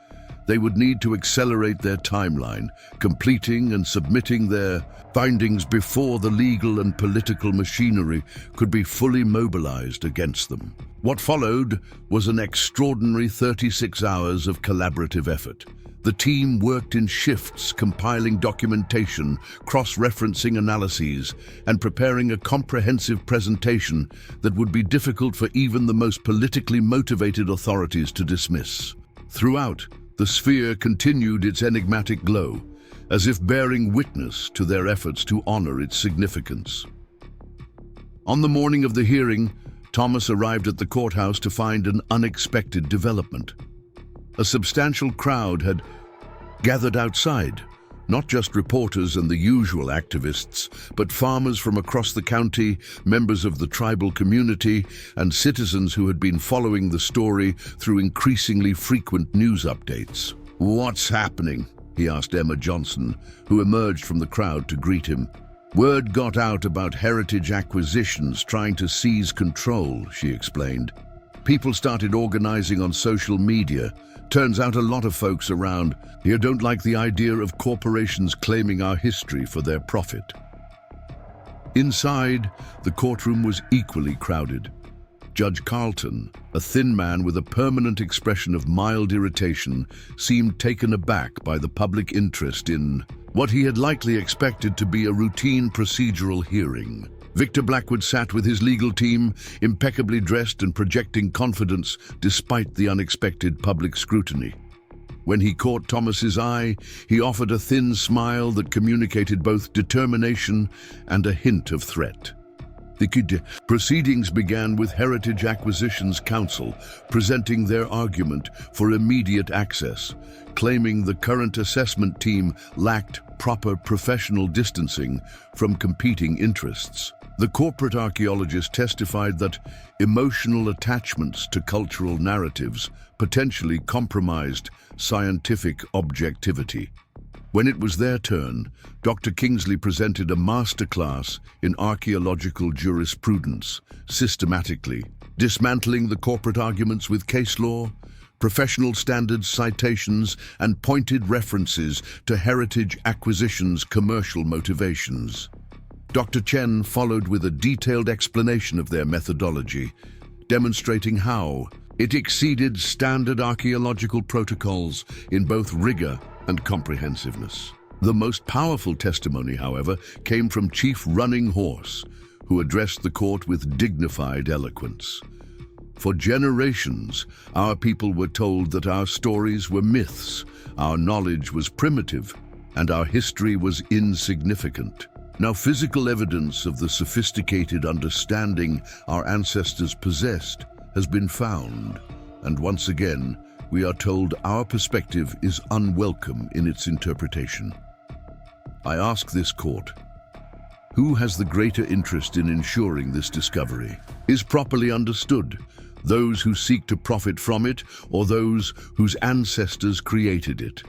They would need to accelerate their timeline, completing and submitting their findings before the legal and political machinery could be fully mobilized against them. What followed was an extraordinary 36 hours of collaborative effort. The team worked in shifts, compiling documentation, cross-referencing analyses, and preparing a comprehensive presentation that would be difficult for even the most politically motivated authorities to dismiss. Throughout, the sphere continued its enigmatic glow, as if bearing witness to their efforts to honor its significance. On the morning of the hearing, Thomas arrived at the courthouse to find an unexpected development. A substantial crowd had gathered outside, not just reporters and the usual activists, but farmers from across the county, members of the tribal community, and citizens who had been following the story through increasingly frequent news updates. "What's happening?" he asked Emma Johnson, who emerged from the crowd to greet him. "Word got out about Heritage Acquisitions trying to seize control," she explained. "People started organizing on social media. Turns out a lot of folks around here don't like the idea of corporations claiming our history for their profit." Inside, the courtroom was equally crowded. Judge Carlton, a thin man with a permanent expression of mild irritation, seemed taken aback by the public interest in what he had likely expected to be a routine procedural hearing. Victor Blackwood sat with his legal team, impeccably dressed and projecting confidence despite the unexpected public scrutiny. When he caught Thomas's eye, he offered a thin smile that communicated both determination and a hint of threat. The proceedings began with Heritage Acquisitions Council presenting their argument for immediate access, claiming the current assessment team lacked proper professional distancing from competing interests. The corporate archaeologist testified that emotional attachments to cultural narratives potentially compromised scientific objectivity. When it was their turn, Dr. Kingsley presented a masterclass in archaeological jurisprudence, systematically dismantling the corporate arguments with case law, professional standards, citations, and pointed references to Heritage Acquisitions' commercial motivations. Dr. Chen followed with a detailed explanation of their methodology, demonstrating how it exceeded standard archaeological protocols in both rigor and comprehensiveness. The most powerful testimony, however, came from Chief Running Horse, who addressed the court with dignified eloquence. For generations, our people were told that our stories were myths, our knowledge was primitive, and our history was insignificant. Now, physical evidence of the sophisticated understanding our ancestors possessed has been found, and once again, we are told our perspective is unwelcome in its interpretation. I ask this court, who has the greater interest in ensuring this discovery is properly understood? Those who seek to profit from it, or those whose ancestors created it?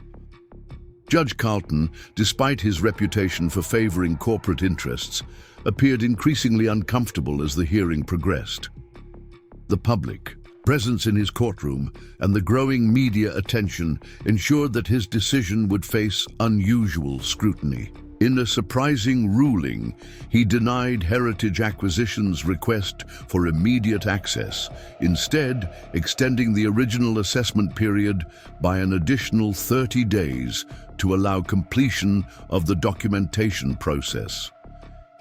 Judge Carlton, despite his reputation for favoring corporate interests, appeared increasingly uncomfortable as the hearing progressed. The public presence in his courtroom and the growing media attention ensured that his decision would face unusual scrutiny. In a surprising ruling, he denied Heritage Acquisitions' request for immediate access, instead extending the original assessment period by an additional 30 days to allow completion of the documentation process.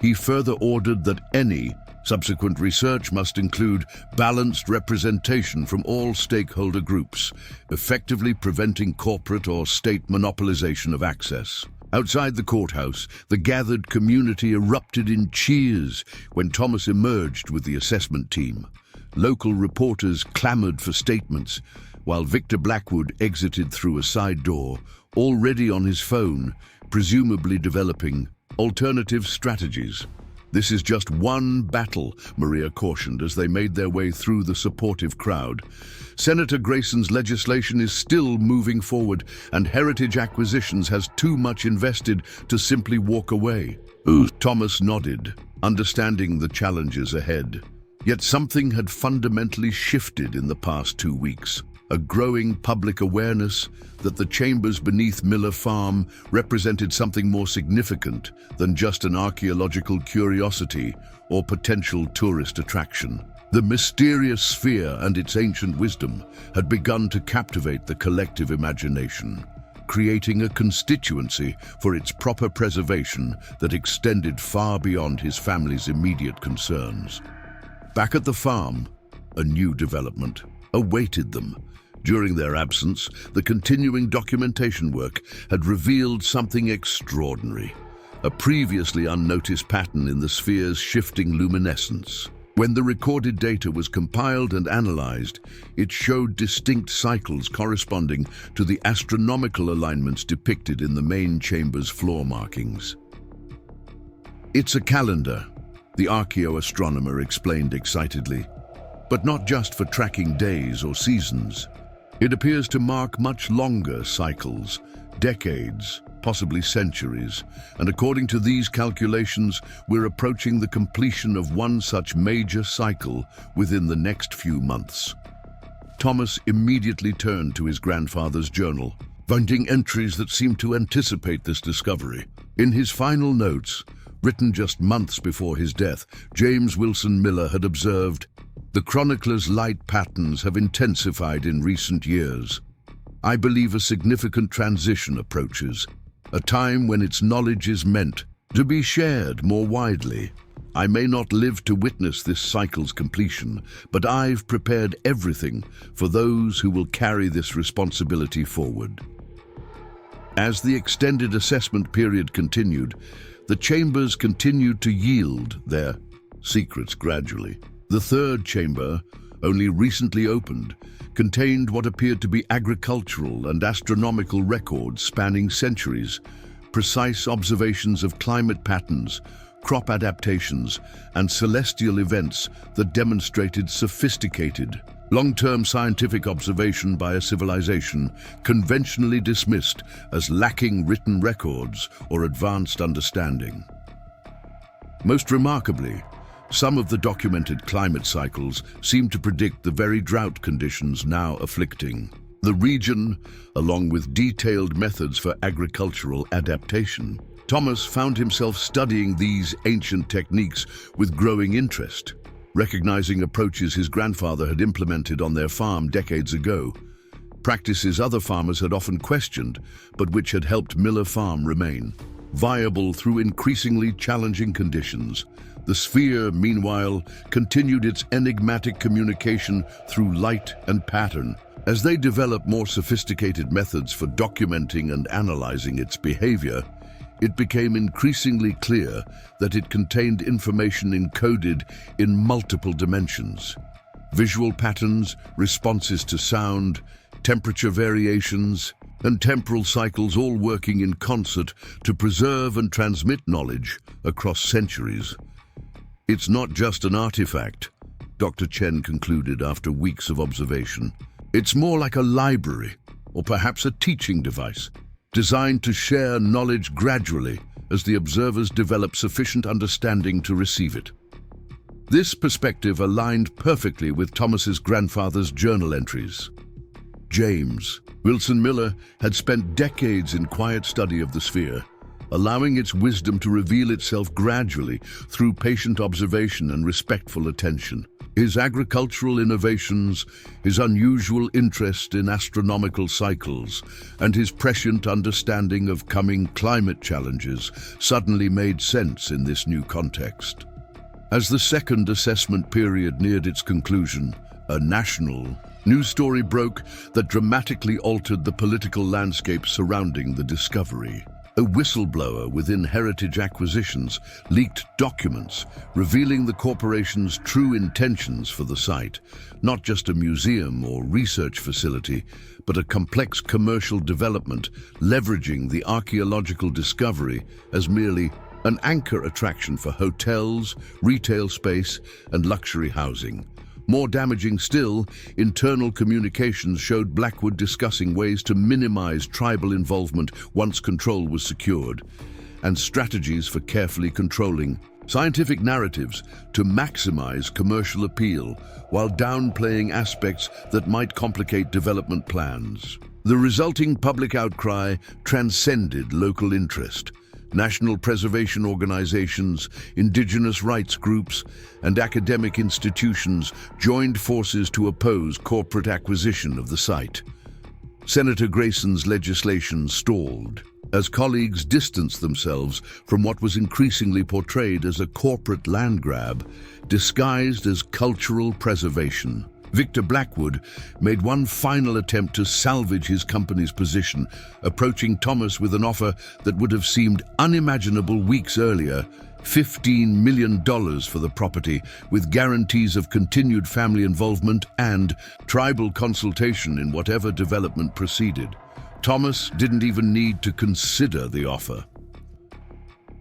He further ordered that any subsequent research must include balanced representation from all stakeholder groups, effectively preventing corporate or state monopolization of access. Outside the courthouse, the gathered community erupted in cheers when Thomas emerged with the assessment team. Local reporters clamored for statements, while Victor Blackwood exited through a side door, already on his phone, presumably developing alternative strategies. This is just one battle, Maria cautioned as they made their way through the supportive crowd. Senator Grayson's legislation is still moving forward, and Heritage Acquisitions has too much invested to simply walk away. Thomas nodded, understanding the challenges ahead. Yet something had fundamentally shifted in the past 2 weeks. A growing public awareness that the chambers beneath Miller Farm represented something more significant than just an archaeological curiosity or potential tourist attraction. The mysterious sphere and its ancient wisdom had begun to captivate the collective imagination, creating a constituency for its proper preservation that extended far beyond his family's immediate concerns. Back at the farm, a new development awaited them. During their absence, the continuing documentation work had revealed something extraordinary, a previously unnoticed pattern in the sphere's shifting luminescence. When the recorded data was compiled and analyzed, it showed distinct cycles corresponding to the astronomical alignments depicted in the main chamber's floor markings. "It's a calendar," the archaeoastronomer explained excitedly, "but not just for tracking days or seasons. It appears to mark much longer cycles, decades, possibly centuries, and according to these calculations, we're approaching the completion of one such major cycle within the next few months." Thomas immediately turned to his grandfather's journal, finding entries that seemed to anticipate this discovery. In his final notes, written just months before his death, James Wilson Miller had observed, "The chronicler's light patterns have intensified in recent years. I believe a significant transition approaches. a time when its knowledge is meant to be shared more widely. I may not live to witness this cycle's completion, but I've prepared everything for those who will carry this responsibility forward. As the extended assessment period continued, the chambers continued to yield their secrets gradually. The third chamber, only recently opened, contained what appeared to be agricultural and astronomical records spanning centuries, precise observations of climate patterns, crop adaptations, and celestial events that demonstrated sophisticated, long-term scientific observation by a civilization conventionally dismissed as lacking written records or advanced understanding. Most remarkably, some of the documented climate cycles seem to predict the very drought conditions now afflicting the region, along with detailed methods for agricultural adaptation. Thomas found himself studying these ancient techniques with growing interest, recognizing approaches his grandfather had implemented on their farm decades ago, practices other farmers had often questioned, but which had helped Miller Farm remain viable through increasingly challenging conditions. The sphere, meanwhile, continued its enigmatic communication through light and pattern. As they developed more sophisticated methods for documenting and analyzing its behavior, it became increasingly clear that it contained information encoded in multiple dimensions. Visual patterns, responses to sound, temperature variations, and temporal cycles all working in concert to preserve and transmit knowledge across centuries. It's not just an artifact, Dr. Chen concluded after weeks of observation. It's more like a library, or perhaps a teaching device, designed to share knowledge gradually as the observers develop sufficient understanding to receive it. This perspective aligned perfectly with Thomas's grandfather's journal entries. James Wilson Miller had spent decades in quiet study of the sphere, allowing its wisdom to reveal itself gradually through patient observation and respectful attention. His agricultural innovations, his unusual interest in astronomical cycles, and his prescient understanding of coming climate challenges suddenly made sense in this new context. As the second assessment period neared its conclusion, a national news story broke that dramatically altered the political landscape surrounding the discovery. A whistleblower within Heritage Acquisitions leaked documents revealing the corporation's true intentions for the site, not just a museum or research facility, but a complex commercial development leveraging the archaeological discovery as merely an anchor attraction for hotels, retail space, and luxury housing. More damaging still, internal communications showed Blackwood discussing ways to minimize tribal involvement once control was secured, and strategies for carefully controlling scientific narratives to maximize commercial appeal while downplaying aspects that might complicate development plans. The resulting public outcry transcended local interest. National preservation organizations, indigenous rights groups, and academic institutions joined forces to oppose corporate acquisition of the site. Senator Grayson's legislation stalled as colleagues distanced themselves from what was increasingly portrayed as a corporate land grab disguised as cultural preservation. Victor Blackwood made one final attempt to salvage his company's position, approaching Thomas with an offer that would have seemed unimaginable weeks earlier: $15 million for the property, with guarantees of continued family involvement and tribal consultation in whatever development proceeded. Thomas didn't even need to consider the offer.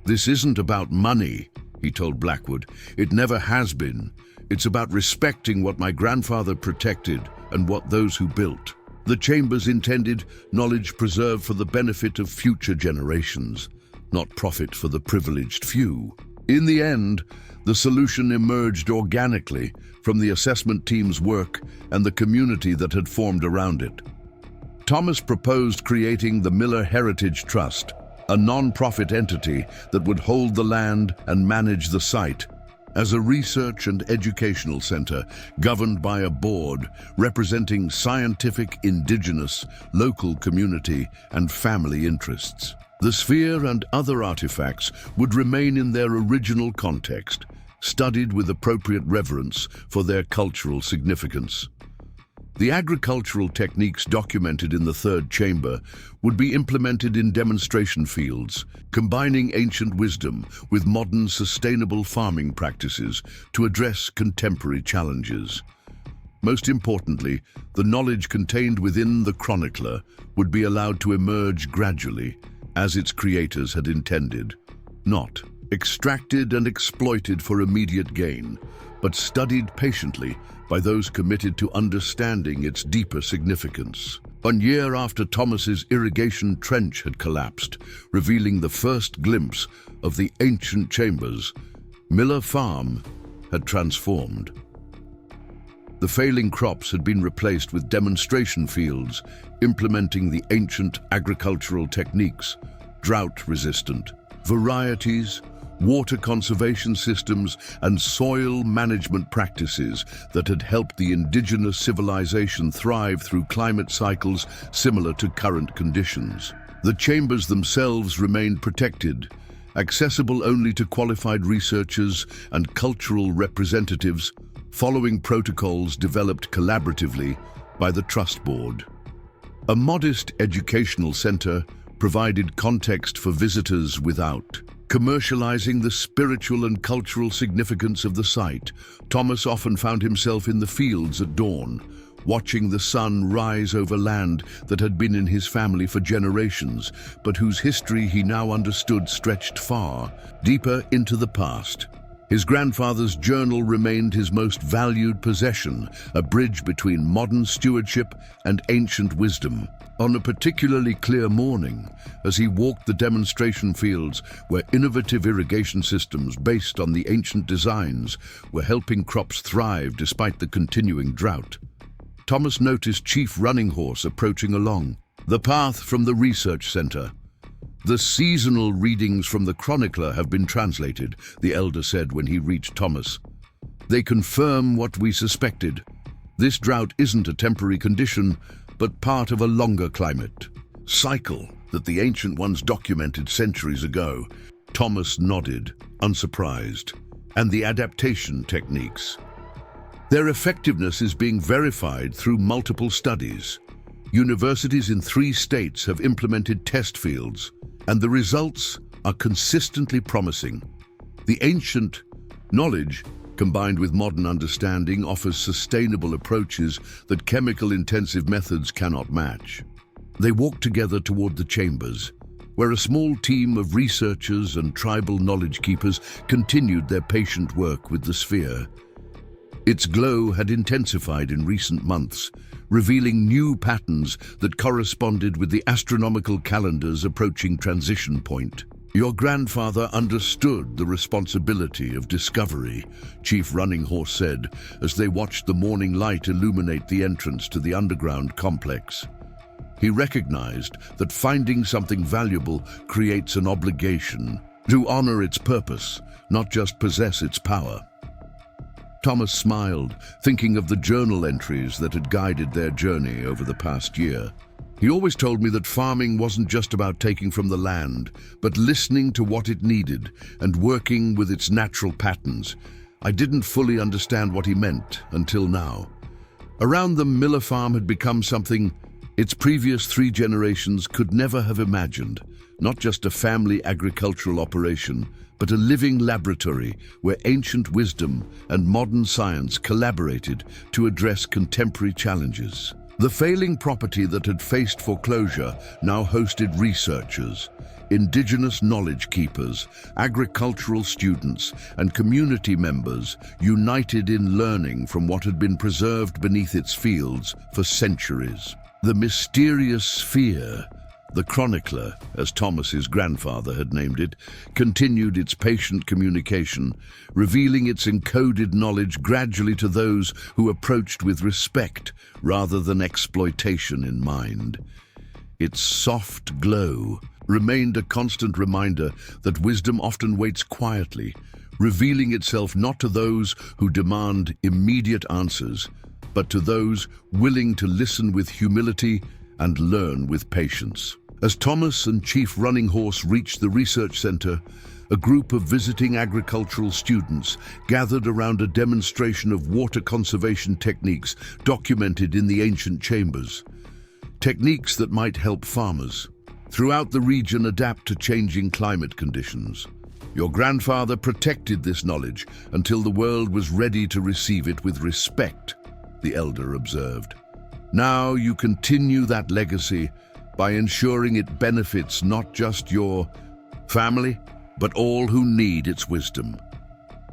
"This isn't about money," he told Blackwood. "It never has been. It's about respecting what my grandfather protected and what those who built. The chambers intended knowledge preserved for the benefit of future generations, not profit for the privileged few." In the end, the solution emerged organically from the assessment team's work and the community that had formed around it. Thomas proposed creating the Miller Heritage Trust, a non-profit entity that would hold the land and manage the site, as a research and educational center governed by a board representing scientific, indigenous, local community, and family interests. The sphere and other artifacts would remain in their original context, studied with appropriate reverence for their cultural significance. The agricultural techniques documented in the third chamber would be implemented in demonstration fields, combining ancient wisdom with modern sustainable farming practices to address contemporary challenges. Most importantly, the knowledge contained within the chronicler would be allowed to emerge gradually, as its creators had intended, not extracted and exploited for immediate gain, but studied patiently by those committed to understanding its deeper significance. 1 year after Thomas's irrigation trench had collapsed, revealing the first glimpse of the ancient chambers, Miller Farm had transformed. The failing crops had been replaced with demonstration fields, implementing the ancient agricultural techniques, drought-resistant varieties, water conservation systems, and soil management practices that had helped the indigenous civilization thrive through climate cycles similar to current conditions. The chambers themselves remained protected, accessible only to qualified researchers and cultural representatives, following protocols developed collaboratively by the Trust Board. A modest educational center provided context for visitors without commercializing the spiritual and cultural significance of the site. Thomas often found himself in the fields at dawn, watching the sun rise over land that had been in his family for generations, but whose history he now understood stretched far, deeper into the past. His grandfather's journal remained his most valued possession, a bridge between modern stewardship and ancient wisdom. On a particularly clear morning, as he walked the demonstration fields where innovative irrigation systems based on the ancient designs were helping crops thrive despite the continuing drought, Thomas noticed Chief Running Horse approaching along the path from the research center. "The seasonal readings from the chronicler have been translated," the elder said when he reached Thomas. "They confirm what we suspected. This drought isn't a temporary condition, but part of a longer climate cycle that the ancient ones documented centuries ago." Thomas nodded, unsurprised. "And the adaptation techniques? Their effectiveness is being verified through multiple studies. Universities in 3 states have implemented test fields, and the results are consistently promising. The ancient knowledge, combined with modern understanding, offers sustainable approaches that chemical-intensive methods cannot match." They walked together toward the chambers, where a small team of researchers and tribal knowledge keepers continued their patient work with the sphere. Its glow had intensified in recent months, revealing new patterns that corresponded with the astronomical calendar's approaching transition point. "Your grandfather understood the responsibility of discovery," Chief Running Horse said, as they watched the morning light illuminate the entrance to the underground complex. He recognized that finding something valuable creates an obligation to honor its purpose, not just possess its power. Thomas smiled, thinking of the journal entries that had guided their journey over the past year. "He always told me that farming wasn't just about taking from the land, but listening to what it needed and working with its natural patterns. I didn't fully understand what he meant until now." Around them, Miller Farm had become something its previous 3 generations could never have imagined. Not just a family agricultural operation, but a living laboratory where ancient wisdom and modern science collaborated to address contemporary challenges. The failing property that had faced foreclosure now hosted researchers, indigenous knowledge keepers, agricultural students, and community members united in learning from what had been preserved beneath its fields for centuries. The mysterious sphere, the chronicler, as Thomas's grandfather had named it, continued its patient communication, revealing its encoded knowledge gradually to those who approached with respect rather than exploitation in mind. Its soft glow remained a constant reminder that wisdom often waits quietly, revealing itself not to those who demand immediate answers, but to those willing to listen with humility and learn with patience. As Thomas and Chief Running Horse reached the research center, a group of visiting agricultural students gathered around a demonstration of water conservation techniques documented in the ancient chambers. Techniques that might help farmers throughout the region adapt to changing climate conditions. Your grandfather protected this knowledge until the world was ready to receive it with respect, the elder observed. Now you continue that legacy by ensuring it benefits not just your family, but all who need its wisdom.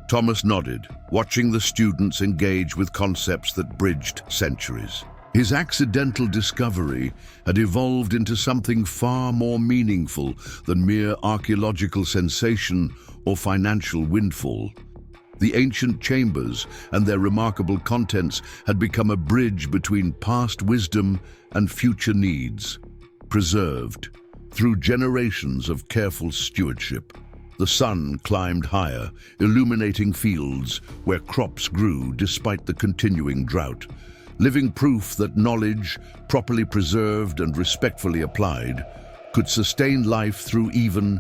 Thomas nodded, watching the students engage with concepts that bridged centuries. His accidental discovery had evolved into something far more meaningful than mere archaeological sensation or financial windfall. The ancient chambers and their remarkable contents had become a bridge between past wisdom and future needs, preserved through generations of careful stewardship. The sun climbed higher, illuminating fields where crops grew despite the continuing drought, living proof that knowledge, properly preserved and respectfully applied, could sustain life through even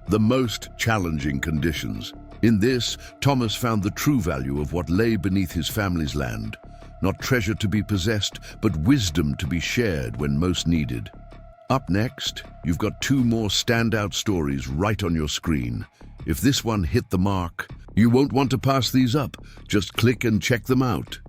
the most challenging conditions. In this, Thomas found the true value of what lay beneath his family's land, not treasure to be possessed, but wisdom to be shared when most needed. Up next, you've got two more standout stories right on your screen. If this one hit the mark, you won't want to pass these up. Just click and check them out.